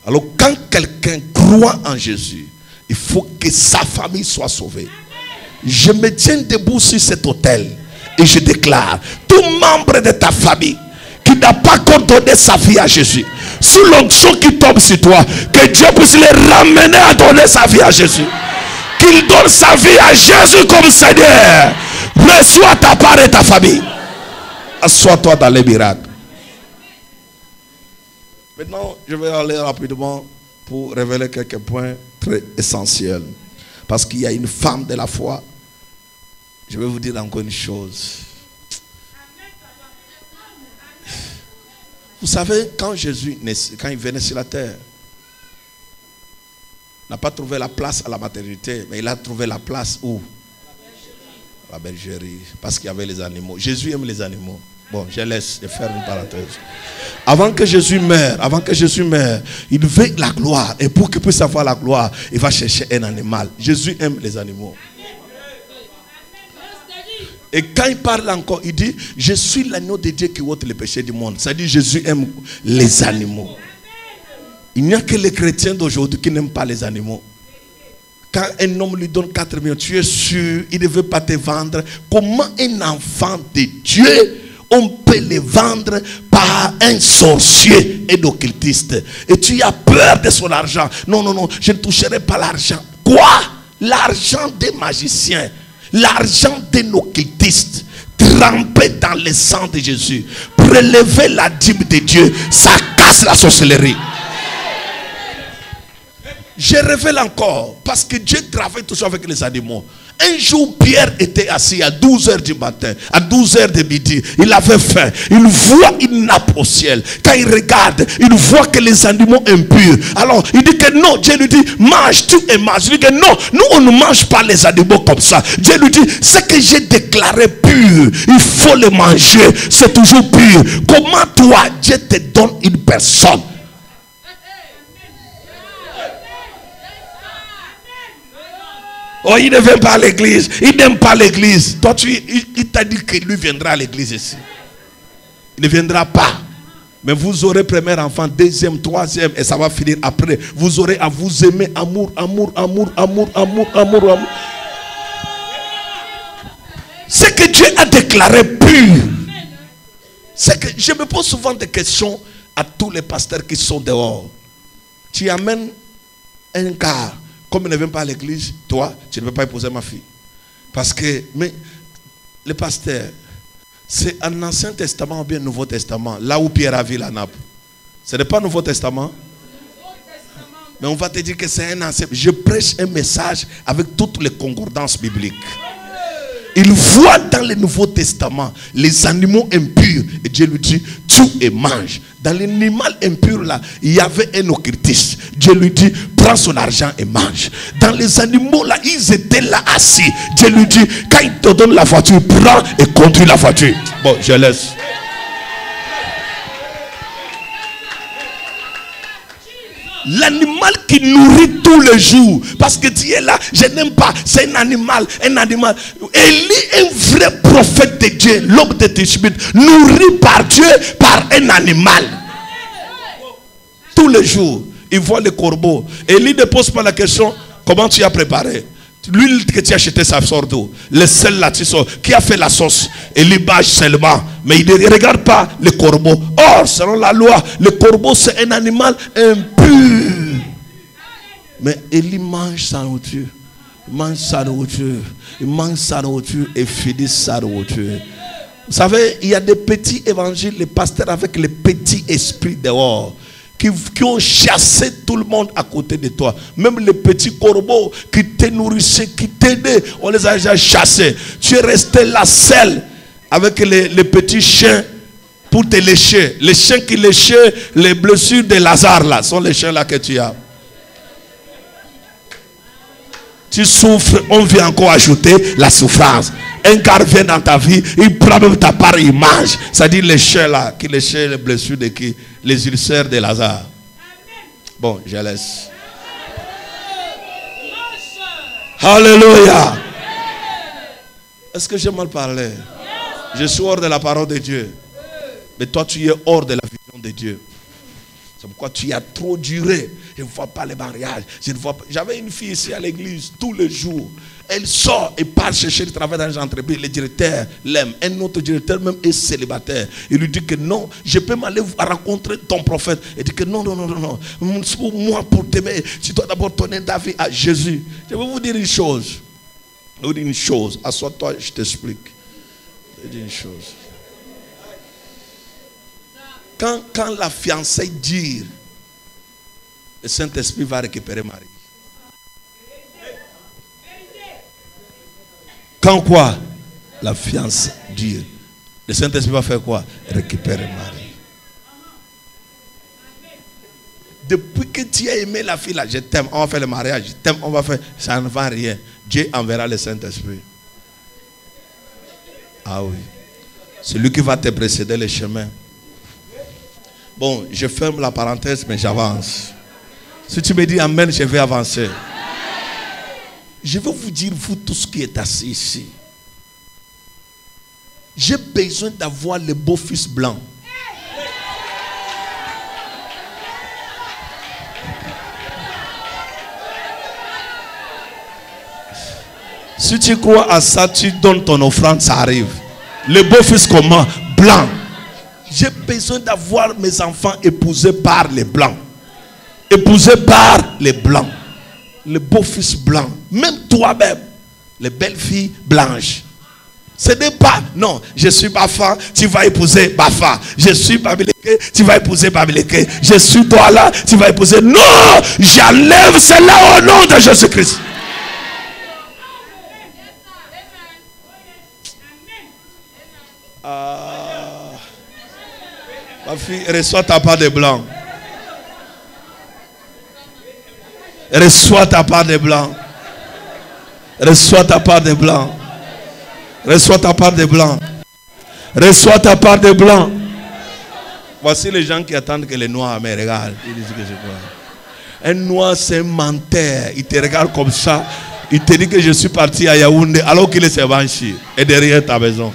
Alors quand quelqu'un croit en Jésus, il faut que sa famille soit sauvée. Je me tiens debout sur cet autel et je déclare, tout membre de ta famille qui n'a pas donné sa vie à Jésus, sous l'onction qui tombe sur toi, que Dieu puisse les ramener à donner sa vie à Jésus. Qu'il donne sa vie à Jésus comme Seigneur. Reçois ta part et ta famille. Assois-toi dans les miracles. Maintenant, je vais aller rapidement pour révéler quelques points très essentiels. Parce qu'il y a une femme de la foi. Je vais vous dire encore une chose. Vous savez, quand Jésus, quand il venait sur la terre, il n'a pas trouvé la place à la maternité, mais il a trouvé la place où? La bergerie. Parce qu'il y avait les animaux. Jésus aime les animaux. Bon, je laisse faire une parenthèse. Avant que Jésus meure, il veut la gloire. Et pour qu'il puisse avoir la gloire, il va chercher un animal. Jésus aime les animaux. Et quand il parle encore, il dit, je suis l'agneau de Dieu qui ôte les péchés du monde. C'est-à-dire, Jésus aime les animaux. Il n'y a que les chrétiens d'aujourd'hui qui n'aiment pas les animaux. Quand un homme lui donne 4 millions, tu es sûr, il ne veut pas te vendre. Comment un enfant de Dieu, on peut le vendre par un sorcier et d'occultiste? Et tu as peur de son argent. Non, non, non, je ne toucherai pas l'argent. Quoi? L'argent des magiciens, l'argent d'un occultiste, trempé dans le sang de Jésus, prélever la dîme de Dieu, ça casse la sorcellerie. Je révèle encore, parce que Dieu travaille toujours avec les animaux. Un jour, Pierre était assis à 12h du matin, à 12h de midi. Il avait faim. Il voit une nappe au ciel. Quand il regarde, il voit que les animaux impurs. Alors, il dit que non. Dieu lui dit, mange, tu et mange. Il dit que non, nous on ne mange pas les animaux comme ça. Dieu lui dit, ce que j'ai déclaré pur, il faut le manger. C'est toujours pur. Comment toi, Dieu te donne une personne? Oh, il ne vient pas à l'église. Il n'aime pas l'église. Toi, il t'a dit qu'il lui viendra à l'église ici. Il ne viendra pas. Mais vous aurez premier enfant, deuxième, troisième, et ça va finir après. Vous aurez à vous aimer. Amour, amour, amour, amour, amour, amour, amour. que Dieu a déclaré pur. C'est que je me pose souvent des questions à tous les pasteurs qui sont dehors. Tu amènes un gars, comme il ne vient pas à l'église, toi, tu ne peux pas épouser ma fille. Parce que, mais, le pasteur, c'est un Ancien Testament ou bien Nouveau Testament, là où Pierre a vu la nappe. Ce n'est pas Nouveau Testament. Mais on va te dire que c'est un ancien. Je prêche un message avec toutes les concordances bibliques. Il voit dans le Nouveau Testament les animaux impurs. Et Dieu lui dit, tue et mange. Dans l'animal impur là, il y avait un occultiste. Dieu lui dit, prends son argent et mange. Dans les animaux là, ils étaient là assis. Dieu lui dit, quand il te donne la voiture, prends et conduis la voiture. Bon, je laisse. L'animal qui nourrit tous les jours. Parce que Dieu est là, je n'aime pas, c'est un animal, un animal. Élie, un vrai prophète de Dieu, l'homme de Tishbit, nourri par Dieu, par un animal. Tous les jours, il voit le corbeau. Élie ne pose pas la question, comment tu as préparé? L'huile que tu as acheté, ça sort d'où? Le sel là, tu sors. Qui a fait la sauce? Élie bâche seulement. Mais il ne regarde pas le corbeau. Or, selon la loi, le corbeau c'est un animal impur. Mais Élie mange sa nourriture. Il mange sa nourriture. Il mange sa nourriture et finit sa nourriture. Vous savez, il y a des petits évangiles, les pasteurs avec les petits esprits dehors. Qui ont chassé tout le monde à côté de toi. Même les petits corbeaux qui te nourrissaient, qui t'aidaient, on les a déjà chassés. Tu es resté là seul avec les petits chiens pour te lécher. Les chiens qui léchaient les blessures de Lazare là, sont les chiens là que tu as. Tu souffres, on vient encore ajouter la souffrance. Un gars vient dans ta vie, il prend même ta part, il mange. C'est-à-dire les chiens là, qui léchaient les blessures de qui? Les ulcères de Lazare. Bon, je laisse. Alléluia. Est-ce que j'ai mal parlé? Je suis hors de la parole de Dieu. Mais toi, tu es hors de la vision de Dieu. C'est pourquoi tu as trop duré. Je ne vois pas les mariages. Je ne vois pas. J'avais une fille ici à l'église tous les jours. Elle sort et part chercher le travail dans les entreprises. Le directeur l'aime. Un autre directeur même est célibataire. Il lui dit que non, je peux m'aller rencontrer ton prophète. Il dit que non. Moi, pour t'aimer, tu dois d'abord donner ta vie à Jésus. Je vais vous dire une chose. Je vais vous dire une chose. Assois-toi, je t'explique. Je vais vous dire une chose. Quand la fiancée dit, le Saint-Esprit va récupérer Marie. Quand quoi? La fiancée dit, le Saint-Esprit va faire quoi? Récupérer Marie. Depuis que tu as aimé la fille là, je t'aime, on va faire le mariage, je t'aime, on va faire, ça ne va rien. Dieu enverra le Saint-Esprit. Ah oui. C'est lui qui va te précéder le chemin. Bon, je ferme la parenthèse, mais j'avance. Si tu me dis amen, je vais avancer. Je vais vous dire, vous tous qui êtes assis ici, j'ai besoin d'avoir le beau-fils blanc. Si tu crois à ça, tu donnes ton offrande, ça arrive. Le beau-fils comment? Blanc. J'ai besoin d'avoir mes enfants épousés par les blancs. Épousés par les blancs. Le beau-fils blanc. Même toi-même. Les belles filles blanches. Ce n'est pas, non, je suis Bafa, tu vas épouser Bafa. Je suis Babileke, tu vas épouser Babileke. Je suis Douala, tu vas épouser. Non, j'enlève cela au nom de Jésus-Christ. Ma fille, reçois ta part de blanc. Reçois ta part de blanc. Reçois ta part de blanc. Reçois ta part de blanc. Reçois ta part de blanc. Voici les gens qui attendent que les noirs me regardent. Ils disent que c'est quoi? Un noir, c'est un menteur. Il te regarde comme ça. Il te dit que je suis parti à Yaoundé alors qu'il est Sevanchi. Et derrière ta maison.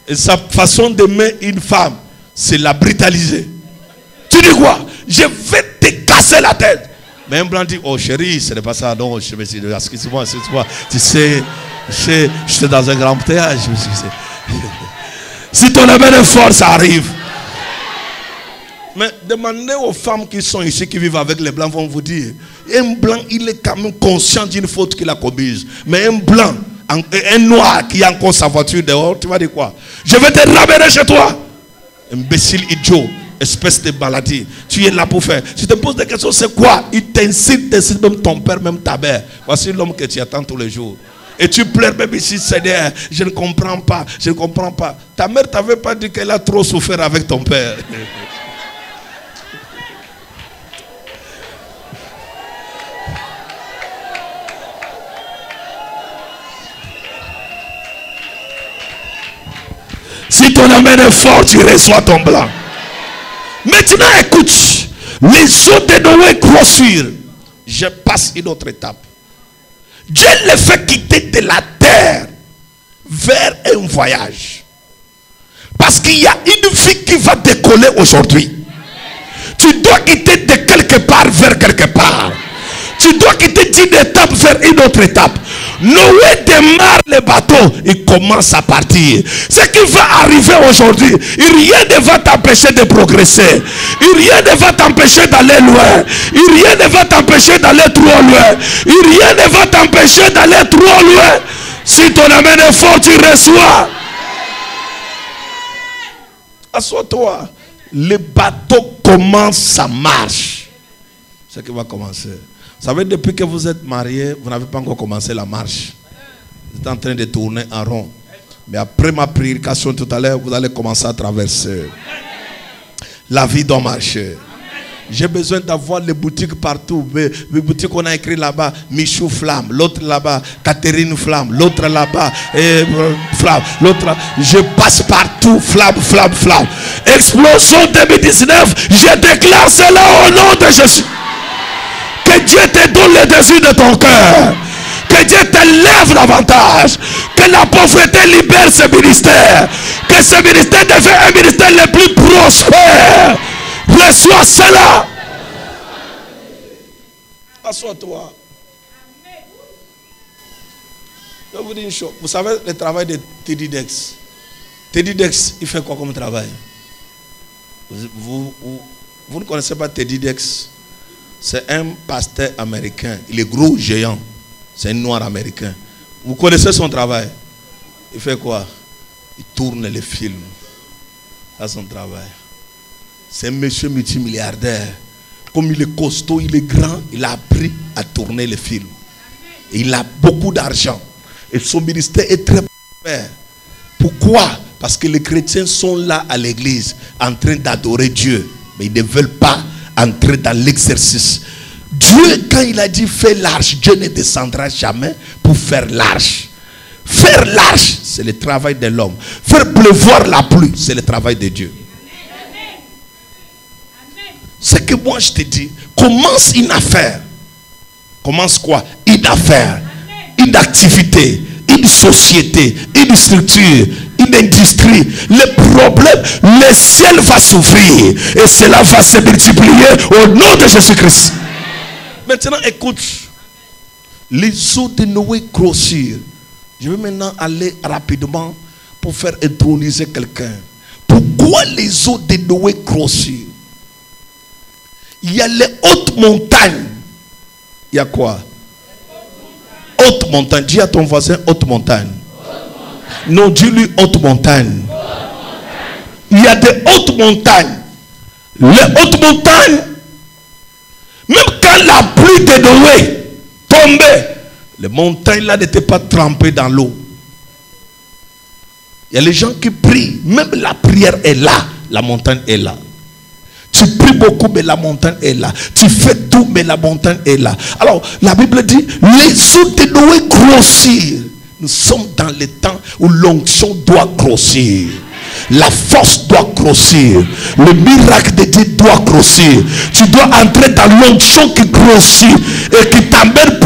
Et sa façon d'aimer une femme, c'est la brutaliser. Tu dis quoi? Je vais te casser la tête. Mais un blanc dit, oh chérie, ce n'est pas ça. Non, je me suis dit, excuse-moi. Tu sais, J'étais dans un grand théâtre. Je me suis dit, si ton amen est fort, ça arrive. Mais demandez aux femmes qui sont ici, qui vivent avec les blancs, vont vous dire, un blanc, il est quand même conscient d'une faute qu'il a commise. Mais un blanc, un noir qui a encore sa voiture dehors, tu vas dire quoi? Je vais te ramener chez toi. Imbécile, idiot, espèce de maladie. Tu es là pour faire. Si tu te poses des questions, c'est quoi? Il t'incite même ton père, même ta mère. Voici l'homme que tu attends tous les jours. Et tu pleures même ici, Seigneur, je ne comprends pas, je ne comprends pas. Ta mère t'avait pas dit qu'elle a trop souffert avec ton père. Si ton amen est fort, tu reçois ton blanc. Maintenant, écoute. Les eaux de Noé grossirent. Je passe une autre étape. Dieu les fait quitter de la terre vers un voyage. Parce qu'il y a une vie qui va décoller aujourd'hui. Tu dois quitter de quelque part vers quelque part. Tu dois quitter d'une étape vers une autre étape. Noé démarre le bateau, il commence à partir. Ce qui va arriver aujourd'hui, rien ne va t'empêcher de progresser. Rien ne va t'empêcher d'aller loin. Rien ne va t'empêcher d'aller trop loin. Rien ne va t'empêcher d'aller trop loin. Si ton amen est fort, tu reçois. Assois-toi. Le bateau commence sa marche. C'est ce qui va commencer. Vous savez, depuis que vous êtes mariés, vous n'avez pas encore commencé la marche. Vous êtes en train de tourner en rond. Mais après ma prédication tout à l'heure, vous allez commencer à traverser. La vie doit marcher. J'ai besoin d'avoir les boutiques partout. Les boutiques qu'on a écrit là-bas, Michou Flamme. L'autre là-bas, Catherine Flamme. L'autre là-bas, Flamme. L'autre, je passe partout, Flamme, Flamme, Flamme. Explosion 2019, je déclare cela au nom de Jésus. Que Dieu te donne le désir de ton cœur. Que Dieu te lève davantage. Que la pauvreté libère ce ministère. Que ce ministère devienne un ministère le plus prospère. Reçois cela. Assois-toi. Je vais vous dire une chose. Vous savez le travail de Teddy Dex. Teddy Dex, il fait quoi comme travail? Vous ne connaissez pas Teddy Dex? C'est un pasteur américain. Il est gros, géant. C'est un noir américain. Vous connaissez son travail? Il fait quoi? Il tourne les films. C'est son travail. C'est un monsieur multimilliardaire. Comme il est costaud, il est grand, il a appris à tourner les films. Et il a beaucoup d'argent. Et son ministère est très populaire. Pourquoi? Parce que les chrétiens sont là à l'église, en train d'adorer Dieu. Mais ils ne veulent pas entrer dans l'exercice. Dieu, quand il a dit fais large, Dieu ne descendra jamais pour faire large. Faire large, c'est le travail de l'homme. Faire pleuvoir la pluie, c'est le travail de Dieu. C'est que moi je te dis, commence une affaire. Commence quoi? Une affaire, une activité, une société, une structure, une industrie. Le problème, le ciel va s'ouvrir et cela va se multiplier au nom de Jésus-Christ. Maintenant écoute, les eaux de Noé grossirent. Je vais maintenant aller rapidement pour faire introniser quelqu'un. Pourquoi les eaux de Noé grossirent? Il y a les hautes montagnes. Il y a quoi? Haute montagne. Dis à ton voisin haute montagne. Non, dis-lui haute montagne. Il y a des hautes montagnes. Les hautes montagnes, même quand la pluie de Noé tombait, les montagnes là n'étaient pas trempées dans l'eau. Il y a les gens qui prient, même la prière est là, la montagne est là. Tu pries beaucoup, mais la montagne est là. Tu fais tout, mais la montagne est là. Alors, la Bible dit, les eaux de Noé grossirent. Nous sommes dans le temps où l'onction doit grossir. La force doit grossir. Le miracle de Dieu doit grossir. Tu dois entrer dans l'onction qui grossit et qui t'amène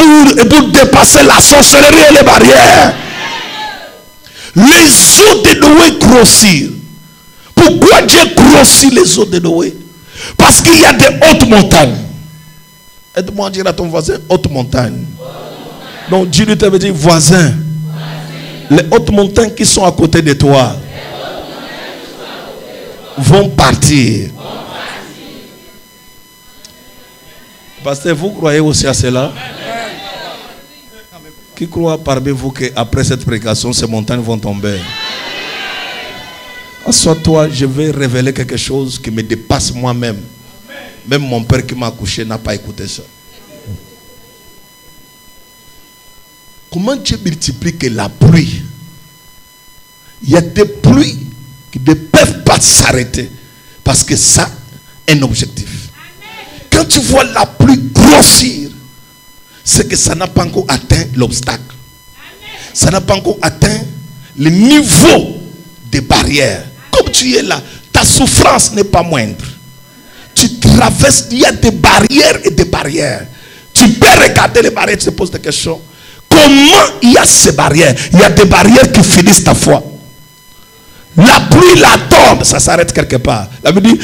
pour dépasser la sorcellerie et les barrières. Les eaux de Noé grossirent. Pourquoi Dieu grossit les eaux de Noé? Parce qu'il y a des hautes montagnes. Aide-moi à dire à ton voisin haute montagne. Donc Dieu te veut dire voisin. Les hautes montagnes qui sont à côté de toi vont partir. Pasteur, vous croyez aussi à cela? Qui croit parmi vous qu'après cette prédication, ces montagnes vont tomber? Assois-toi, je vais révéler quelque chose qui me dépasse moi-même. Même mon père qui m'a accouché n'a pas écouté ça. Comment Dieu multiplie que la pluie? Il y a des pluies qui ne peuvent pas s'arrêter parce que ça est un objectif. Quand tu vois la pluie grossir, c'est que ça n'a pas encore atteint l'obstacle. Ça n'a pas encore atteint le niveau des barrières. Comme tu es là, ta souffrance n'est pas moindre. Tu traverses, il y a des barrières et des barrières. Tu peux regarder les barrières, tu te poses des questions. Comment il y a ces barrières? Il y a des barrières qui finissent ta foi. La pluie, la tombe, ça s'arrête quelque part. La Bible dit,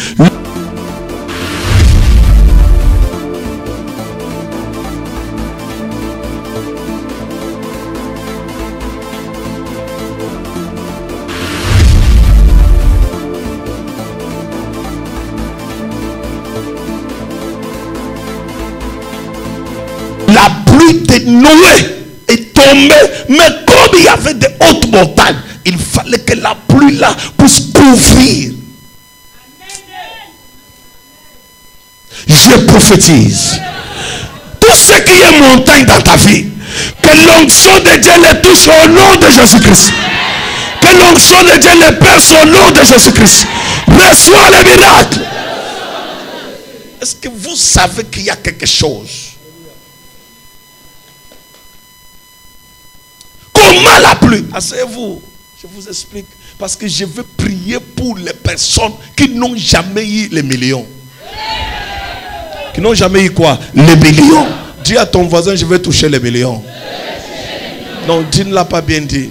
la pluie de Noé est tombée, mais comme il y avait de hautes montagnes, il fallait que la pluie là puisse couvrir. Je prophétise. Tout ce qui est montagne dans ta vie, que l'onction de Dieu les touche au nom de Jésus-Christ. Que l'onction de Dieu les perce au nom de Jésus-Christ. Reçois le miracle. Est-ce que vous savez qu'il y a quelque chose? Comment la pluie? Asseyez-vous, je vous explique. Parce que je veux prier pour les personnes qui n'ont jamais eu les millions. Qui n'ont jamais eu quoi? Les millions. Dis à ton voisin, je vais toucher les millions. Non, tu ne l'as pas bien dit.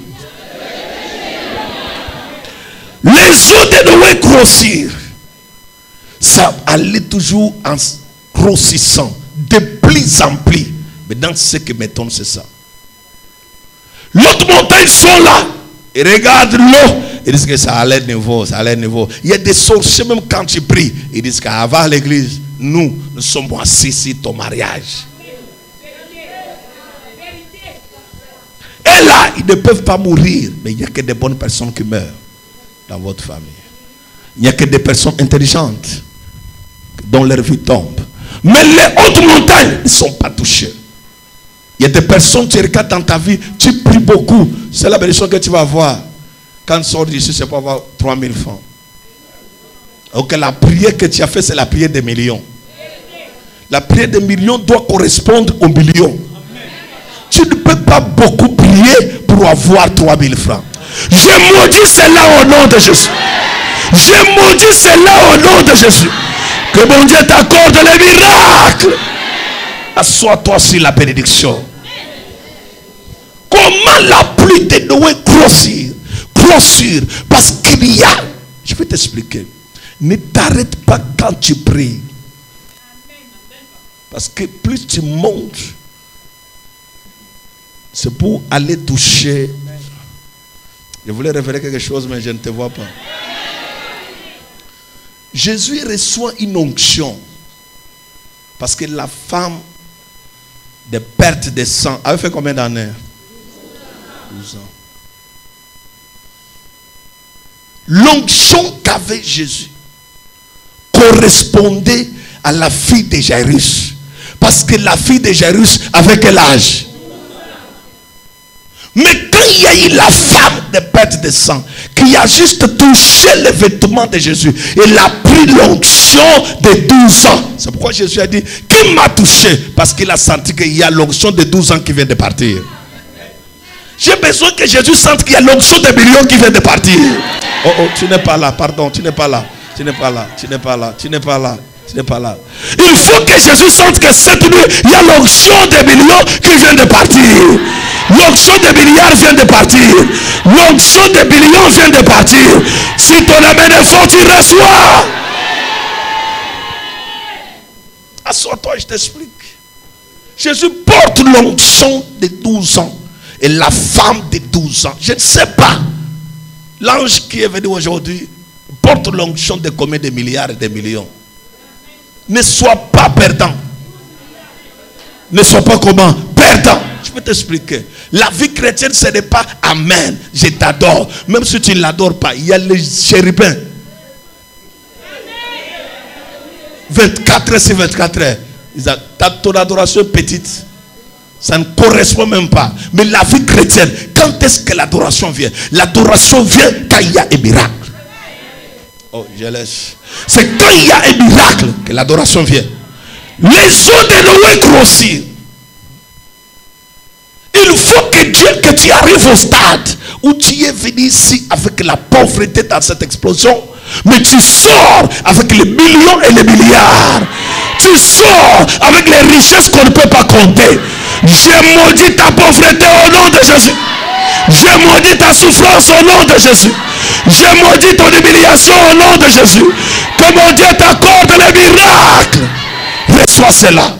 Les eaux de Noé grossir. Ça allait toujours en grossissant. De plus en plus. Mais dans ce qui m'étonne, c'est ça. L'autre montagne sont là. Ils regardent l'eau. Ils disent que ça allait niveau, ça allait niveau. Il y a des sorciers même quand tu pries. Ils disent qu'avant l'église, nous sommes assis ici ton mariage. Et là, ils ne peuvent pas mourir. Mais il n'y a que des bonnes personnes qui meurent dans votre famille. Il n'y a que des personnes intelligentes dont leur vie tombe. Mais les hautes montagnes ne sont pas touchées. Il y a des personnes, tu regardes dans ta vie, tu pries beaucoup. C'est la bénédiction que tu vas avoir. Quand tu sors d'ici, c'est pour avoir 3000 francs. Donc la prière que tu as faite, c'est la prière des millions. La prière des millions doit correspondre aux millions. Tu ne peux pas beaucoup prier pour avoir 3000 francs. Je maudis cela au nom de Jésus. Je maudis cela au nom de Jésus. Que mon Dieu t'accorde les miracles. Assois-toi sur la bénédiction. Comment la pluie de Noé grossir? Grossir. Parce qu'il y a. Je vais t'expliquer. Ne t'arrête pas quand tu pries. Parce que plus tu montes, c'est pour aller toucher. Je voulais révéler quelque chose, mais je ne te vois pas. Jésus reçoit une onction. Parce que la femme de perte de sang avait fait combien d'années? 12 ans. L'onction qu'avait Jésus correspondait à la fille de Jairus. Parce que la fille de Jairus avait quel âge? Mais quand il y a eu la femme de perte de sang, qui a juste touché les vêtements de Jésus, elle a pris l'onction de 12 ans. C'est pourquoi Jésus a dit, qui m'a touché? Parce qu'il a senti qu'il y a l'onction de 12 ans qui vient de partir. J'ai besoin que Jésus sente qu'il y a l'onction de millions qui vient de partir. Oh, oh, tu n'es pas là, pardon, tu n'es pas là. Tu n'es pas là, tu n'es pas là, tu n'es pas là. Tu n'es pas là. Il faut que Jésus sente que cette nuit, il y a l'onction des millions qui vient de partir. L'onction des milliards vient de partir. L'onction des millions vient de partir. Si ton amen est fort, tu reçois. Assois-toi, je t'explique. Jésus porte l'onction de 12 ans. Et la femme de 12 ans, je ne sais pas. L'ange qui est venu aujourd'hui porte l'onction de combien de milliards et de millions. Ne sois pas perdant. Ne sois pas comment? Perdant. Je peux t'expliquer. La vie chrétienne, ce n'est pas amen, je t'adore. Même si tu ne l'adores pas, il y a les chérubins. 24 heures sur 24 heures. Ton adoration est petite. Ça ne correspond même pas. Mais la vie chrétienne, quand est-ce que l'adoration vient? L'adoration vient quand il y a un miracle. Oh, je laisse. C'est quand il y a un miracle que l'adoration vient. Les eaux de Noé grossissent. Il faut que tu arrives au stade où tu es venu ici avec la pauvreté dans cette explosion. Mais tu sors avec les millions et les milliards. Tu sors avec les richesses qu'on ne peut pas compter. J'ai maudit ta pauvreté au nom de Jésus. J'ai maudit ta souffrance au nom de Jésus. J'ai maudit ton humiliation au nom de Jésus. Que mon Dieu t'accorde les miracles. Reçois cela.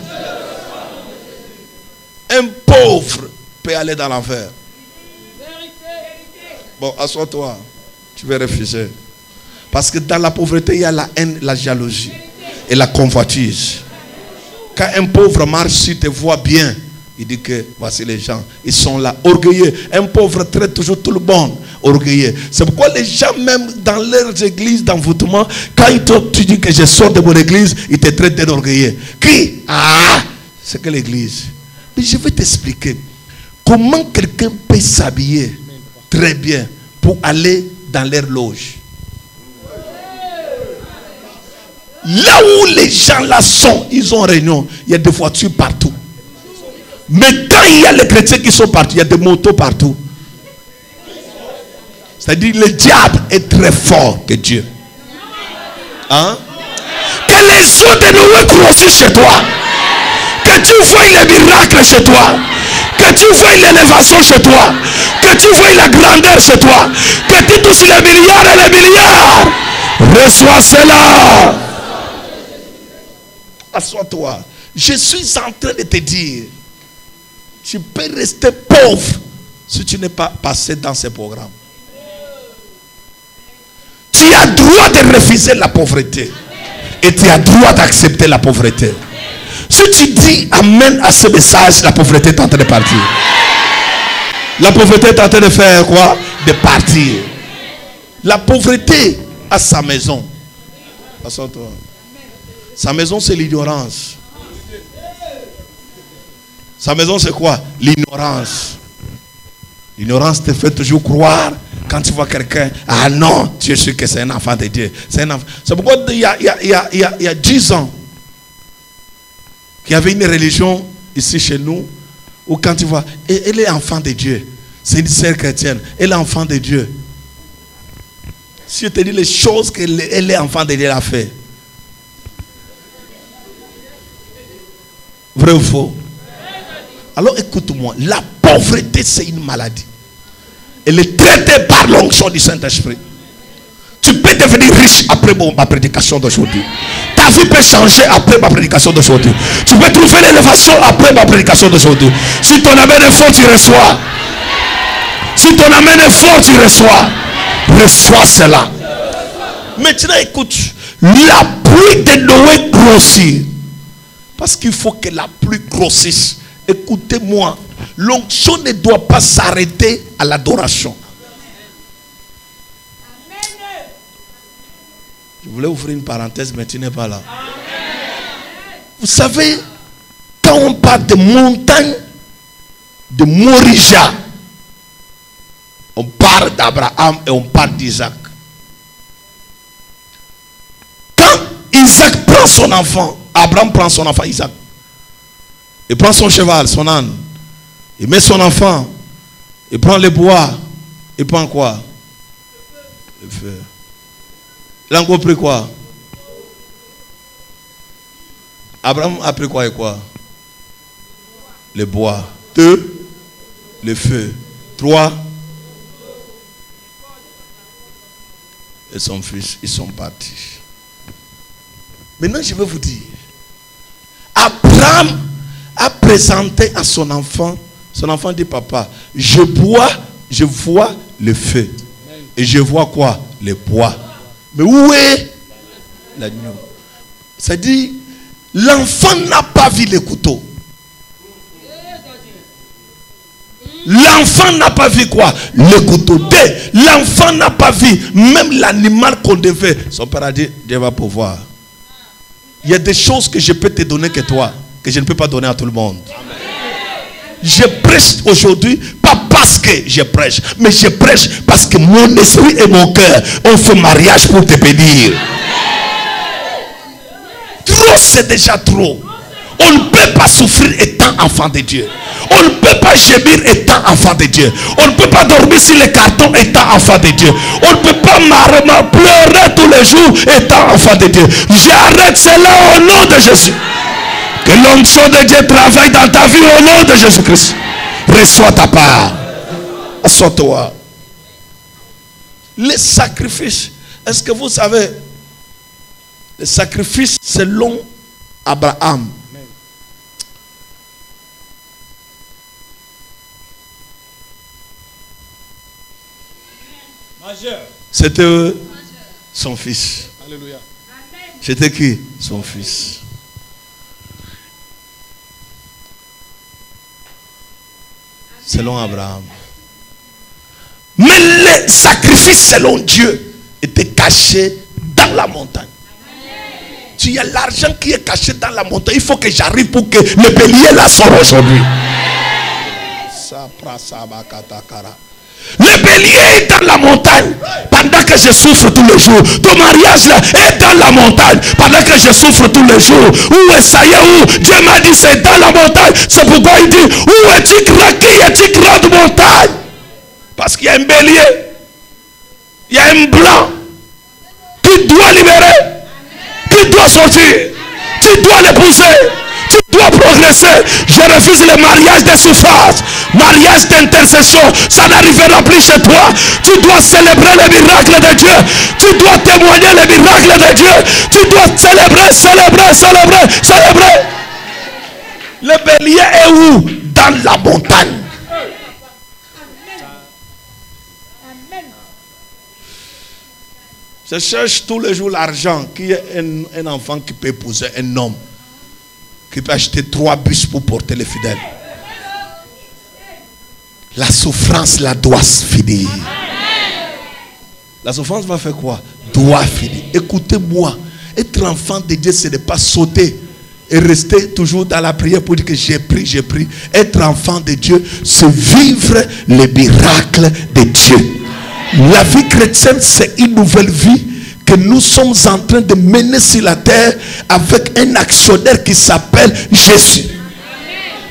Un pauvre peut aller dans l'enfer. Bon, assois-toi. Tu vas refuser. Parce que dans la pauvreté, il y a la haine, la jalousie et la convoitise. Quand un pauvre marche, s'il te voit bien, il dit que voici les gens, ils sont là, orgueilleux. Un pauvre traite toujours tout le monde orgueilleux. C'est pourquoi les gens, même dans leurs églises d'envoûtement, quand tu dis que je sors de mon église, ils te traitent d'orgueilleux. Qui? Ah, c'est que l'église. Mais je vais t'expliquer comment quelqu'un peut s'habiller très bien pour aller dans leur loge. Là où les gens là sont, ils ont réunion, il y a des voitures partout. Mais quand il y a les chrétiens qui sont partout, il y a des motos partout. C'est-à-dire le diable est très fort que Dieu. Hein? Que les eaux de Noé grossissent chez toi. Que tu vois les miracles chez toi. Que tu vois l'élévation chez toi. Que tu vois la grandeur chez toi. Que tu touches les milliards et les milliards. Reçois cela. Assois-toi. Je suis en train de te dire, tu peux rester pauvre si tu n'es pas passé dans ces programmes. Tu as droit de refuser la pauvreté. Et tu as droit d'accepter la pauvreté. Si tu dis amen à ce message, la pauvreté est en train de partir. La pauvreté est en train de faire quoi? De partir. La pauvreté a sa maison. Assois-toi. Sa maison, c'est l'ignorance. Sa maison, c'est quoi? L'ignorance. L'ignorance te fait toujours croire, quand tu vois quelqu'un, ah non, tu es sûr que c'est un enfant de Dieu. C'est pourquoi il y a 10 ans, qu'il y avait une religion ici chez nous, où quand tu vois, elle est enfant de Dieu. C'est une sœur chrétienne. Elle est enfant de Dieu. Si je te dis les choses qu'elle est enfant de Dieu, elle a fait. Vrai ou faux? Alors écoute-moi, la pauvreté c'est une maladie. Elle est traitée par l'onction du Saint-Esprit. Tu peux devenir riche après ma prédication d'aujourd'hui. Ta vie peut changer après ma prédication d'aujourd'hui. Tu peux trouver l'élévation après ma prédication d'aujourd'hui. Si ton amen est fort, tu reçois. Si ton amen est fort, tu reçois. Reçois cela. Maintenant écoute, la pluie de Noé grossit. Parce qu'il faut que la pluie grossisse. Écoutez-moi, l'onction ne doit pas s'arrêter à l'adoration. Je voulais ouvrir une parenthèse, mais tu n'es pas là. Vous savez, quand on parle de montagne de Morija, on parle d'Abraham et on parle d'Isaac. Quand Isaac prend son enfant, Abraham prend son enfant Isaac. Il prend son cheval, son âne. Il met son enfant. Il prend le bois. Il prend quoi? Le feu. Il a encore pris quoi? Abraham a pris quoi et quoi? Le bois. 2, le feu. 3, et son fils. Ils sont partis. Maintenant, je vais vous dire. Abraham a présenté à son enfant Son enfant dit, papa, je vois le feu. Et je vois quoi? Le bois. Mais où est l'agneau? C'est-à-dire, l'enfant n'a pas vu le couteau. L'enfant n'a pas vu quoi? Le couteau. L'enfant n'a pas vu même l'animal qu'on devait. Son père a dit, Dieu va pouvoir. Il y a des choses que je peux te donner que toi, que je ne peux pas donner à tout le monde. Amen. Je prêche aujourd'hui, pas parce que je prêche, mais je prêche parce que mon esprit et mon cœur ont fait mariage pour te bénir. Trop, c'est déjà trop. On ne peut pas souffrir étant enfant de Dieu. On ne peut pas gémir étant enfant de Dieu. On ne peut pas dormir sur les cartons étant enfant de Dieu. On ne peut pas pleurer tous les jours étant enfant de Dieu. J'arrête cela au nom de Jésus. Que l'onction de Dieu travaille dans ta vie au nom de Jésus-Christ. Reçois ta part. Assois-toi. Les sacrifices. Est-ce que vous savez, les sacrifices selon Abraham. C'était son fils. Alléluia. C'était qui? Son fils. Selon Abraham. Mais les sacrifices selon Dieu étaient cachés dans la montagne. Tu y a l'argent qui est caché dans la montagne. Il faut que j'arrive pour que le bélier la sorte aujourd'hui. Le bélier est dans la montagne pendant que je souffre tous les jours. Ton mariage là est dans la montagne pendant que je souffre tous les jours. Où est ça? Où Dieu m'a dit c'est dans la montagne. C'est pourquoi il dit où es-tu grand? Qui es-tu grande montagne? Parce qu'il y a un bélier, il y a un blanc qui doit libérer, qui doit sortir, tu dois l'épouser. Tu dois progresser. Je refuse le mariage de souffrance, mariage d'intercession. Ça n'arrivera plus chez toi. Tu dois célébrer le miracle de Dieu. Tu dois témoigner le miracle de Dieu. Tu dois célébrer. Le bélier est où? Dans la montagne. Je cherche tous les jours l'argent. Qui est un enfant qui peut épouser un homme qui peut acheter 3 bus pour porter les fidèles. La souffrance là doit finir. La souffrance va faire quoi? Doit finir. Écoutez-moi. Être enfant de Dieu, ce n'est pas sauter et rester toujours dans la prière pour dire que j'ai pris. Être enfant de Dieu, c'est vivre les miracles de Dieu. La vie chrétienne, c'est une nouvelle vie que nous sommes en train de mener sur la terre avec un actionnaire qui s'appelle Jésus.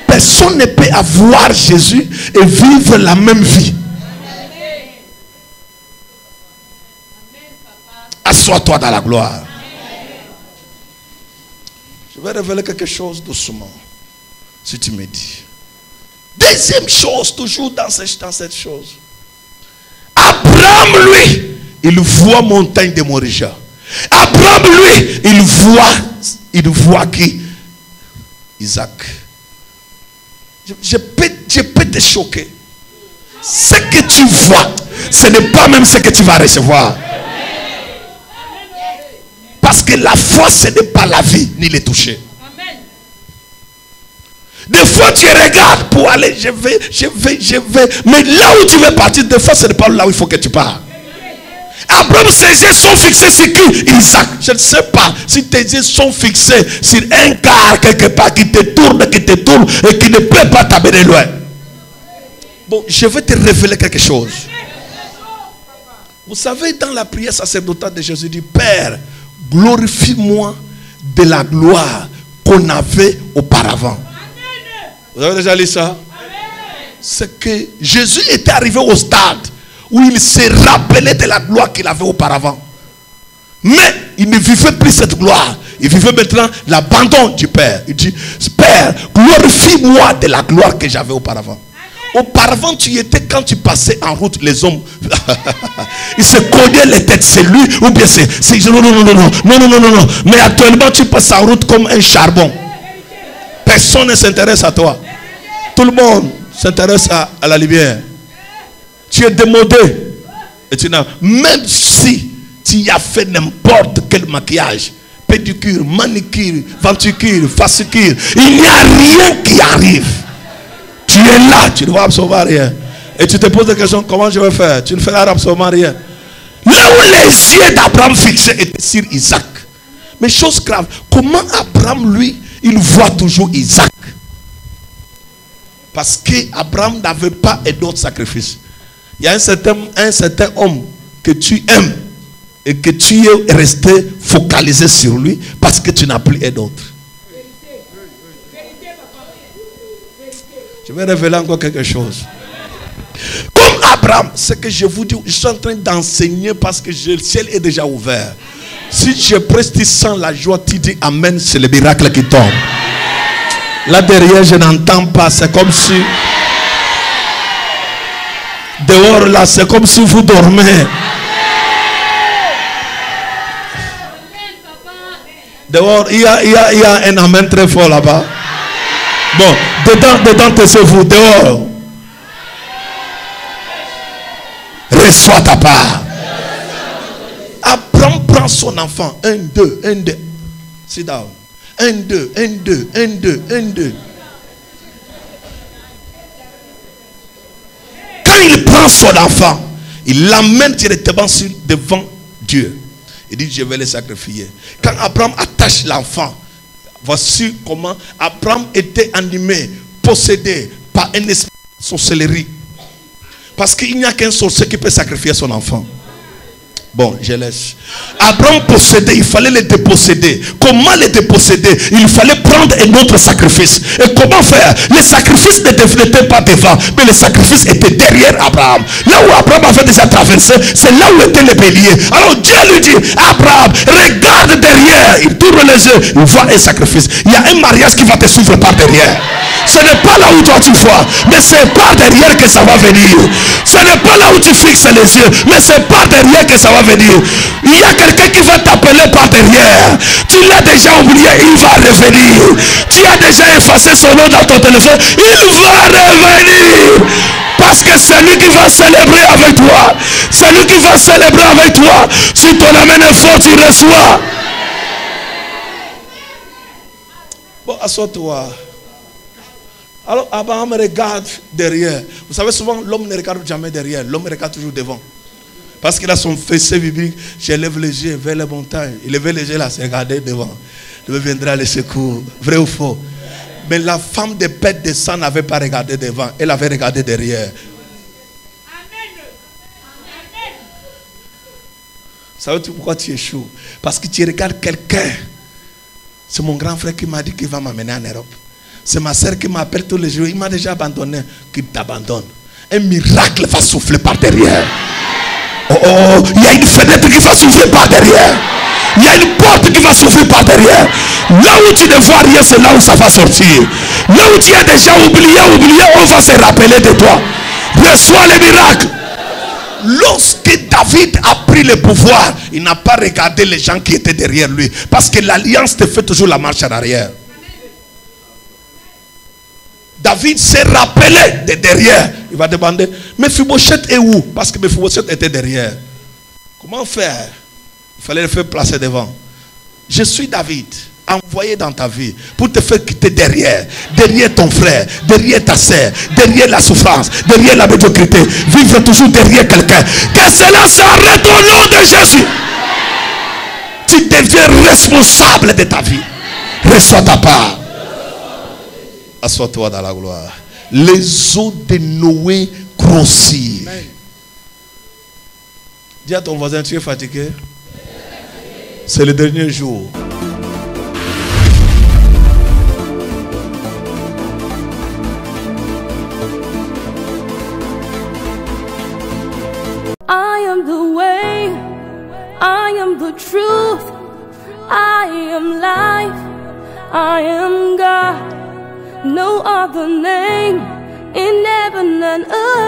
Personne ne peut avoir Jésus et vivre la même vie. Assois-toi dans la gloire. Je vais révéler quelque chose doucement, si tu me dis. Deuxième chose, toujours dans cette chose. Abraham, lui, il voit montagne de Morija. Abraham, lui, il voit qui? Isaac. Je peux te choquer. Ce que tu vois, ce n'est pas même ce que tu vas recevoir. Parce que la foi, ce n'est pas la vie, ni le toucher. Des fois, tu regardes pour aller, je vais. Mais là où tu veux partir, des fois, ce n'est pas là où il faut que tu pars. Abraham, ses yeux sont fixés sur qui? Isaac. Je ne sais pas si tes yeux sont fixés sur un car quelque part qui te tourne et qui ne peut pas t'amener loin. Bon, je vais te révéler quelque chose. Vous savez, dans la prière sacerdotale de Jésus, dit Père, glorifie-moi de la gloire qu'on avait auparavant. Vous avez déjà lu ça? C'est que Jésus était arrivé au stade où il s'est rappelé de la gloire qu'il avait auparavant. Mais il ne vivait plus cette gloire. Il vivait maintenant l'abandon du Père. Il dit, Père, glorifie-moi de la gloire que j'avais auparavant. Auparavant, tu y étais quand tu passais en route, les hommes, ils se cognaient les têtes, c'est lui ou bien c'est non. Mais actuellement, tu passes en route comme un charbon. Personne ne s'intéresse à toi. Tout le monde s'intéresse à la lumière. Tu es démodé. Et tu n'as, même si tu as fait n'importe quel maquillage, pédicure, manicure, venticure, fascicure, il n'y a rien qui arrive. Tu es là, tu ne vas absolument rien. Et tu te poses des questions, comment je vais faire? Tu ne feras absolument rien. Là où les yeux d'Abraham fixés étaient sur Isaac. Mais chose grave, comment Abraham, lui, il voit toujours Isaac? Parce qu'Abraham n'avait pas d'autre sacrifice. Il y a un certain homme que tu aimes et que tu es resté focalisé sur lui parce que tu n'as plus d'autre. Je vais révéler encore quelque chose. Comme Abraham, ce que je vous dis, je suis en train d'enseigner parce que le ciel est déjà ouvert. Si je presse, tu sens la joie, tu dis amen, c'est le miracle qui tombe. Là derrière, je n'entends pas, c'est comme si... Dehors là, c'est comme si vous dormez. Dehors, il y a un amen très fort là-bas. Bon, dedans, taisez-vous, dehors. Reçois ta part. Abraham prend son enfant. 1, 2, 1, 2. Sit down. 1, 2, 1, 2, 1, 2, 1, 2. Quand il prend son enfant, il l'amène directement devant Dieu. Il dit, je vais le sacrifier. Quand Abraham attache l'enfant, voici comment Abraham était animé, possédé par un esprit de sorcellerie. Parce qu'il n'y a qu'un sorcier qui peut sacrifier son enfant. Bon, je laisse. Abraham possédait, il fallait le déposséder. Comment le déposséder? Il fallait prendre un autre sacrifice. Et comment faire? Le sacrifice n'était pas devant, mais le sacrifice était derrière Abraham. Là où Abraham avait déjà traversé, c'est là où était le bélier. Alors Dieu lui dit, Abraham, regarde derrière. Il tourne les yeux, il voit un sacrifice. Il y a un mariage qui va te suivre par derrière. Ce n'est pas là où toi tu vois, mais c'est par derrière que ça va venir. Ce n'est pas là où tu fixes les yeux, mais c'est par derrière que ça va venir. Il y a quelqu'un qui va t'appeler par derrière. Tu l'as déjà oublié, il va revenir. Tu as déjà effacé son nom dans ton téléphone, il va revenir. Parce que c'est lui qui va célébrer avec toi. C'est lui qui va célébrer avec toi. Si ton amen est fort, tu reçois. Bon, assois-toi. Alors Abraham regarde derrière. Vous savez, souvent l'homme ne regarde jamais derrière. L'homme regarde toujours devant. Parce qu'il a son fessé biblique. J'élève les yeux vers les montagnes. Il levait les yeux là, c'est regarder devant. Dieu viendra le secours. Vrai ou faux? Mais la femme de pète de sang n'avait pas regardé devant. Elle avait regardé derrière. Savez-tu pourquoi tu échoues? Parce que tu regardes quelqu'un. C'est mon grand frère qui m'a dit qu'il va m'amener en Europe. C'est ma soeur qui m'appelle tous les jours. Il m'a déjà abandonné. Qu'il t'abandonne. Un miracle va souffler par derrière. Oh, il y a une fenêtre qui va s'ouvrir par derrière. Il y a une porte qui va s'ouvrir par derrière. Là où tu ne vois rien, c'est là où ça va sortir. Là où tu as déjà oublié, on va se rappeler de toi. Reçois le miracle. Lorsque David a pris le pouvoir, il n'a pas regardé les gens qui étaient derrière lui. Parce que l'alliance te fait toujours la marche en arrière. David s'est rappelé de derrière. Il va demander, Mephibosheth est où? Parce que Mephibosheth était derrière. Comment faire? Il fallait le faire placer devant. Je suis David, envoyé dans ta vie pour te faire quitter derrière. Derrière ton frère, derrière ta sœur, derrière la souffrance, derrière la médiocrité. Vivre toujours derrière quelqu'un. Que cela s'arrête au nom de Jésus. Tu deviens responsable de ta vie. Reçois ta part. Assois-toi dans la gloire. Les eaux de Noé grossirent. Dis à ton voisin, tu es fatigué? C'est le dernier jour. I am the way, I am the truth, I am life, I am God. No other name in heaven and earth.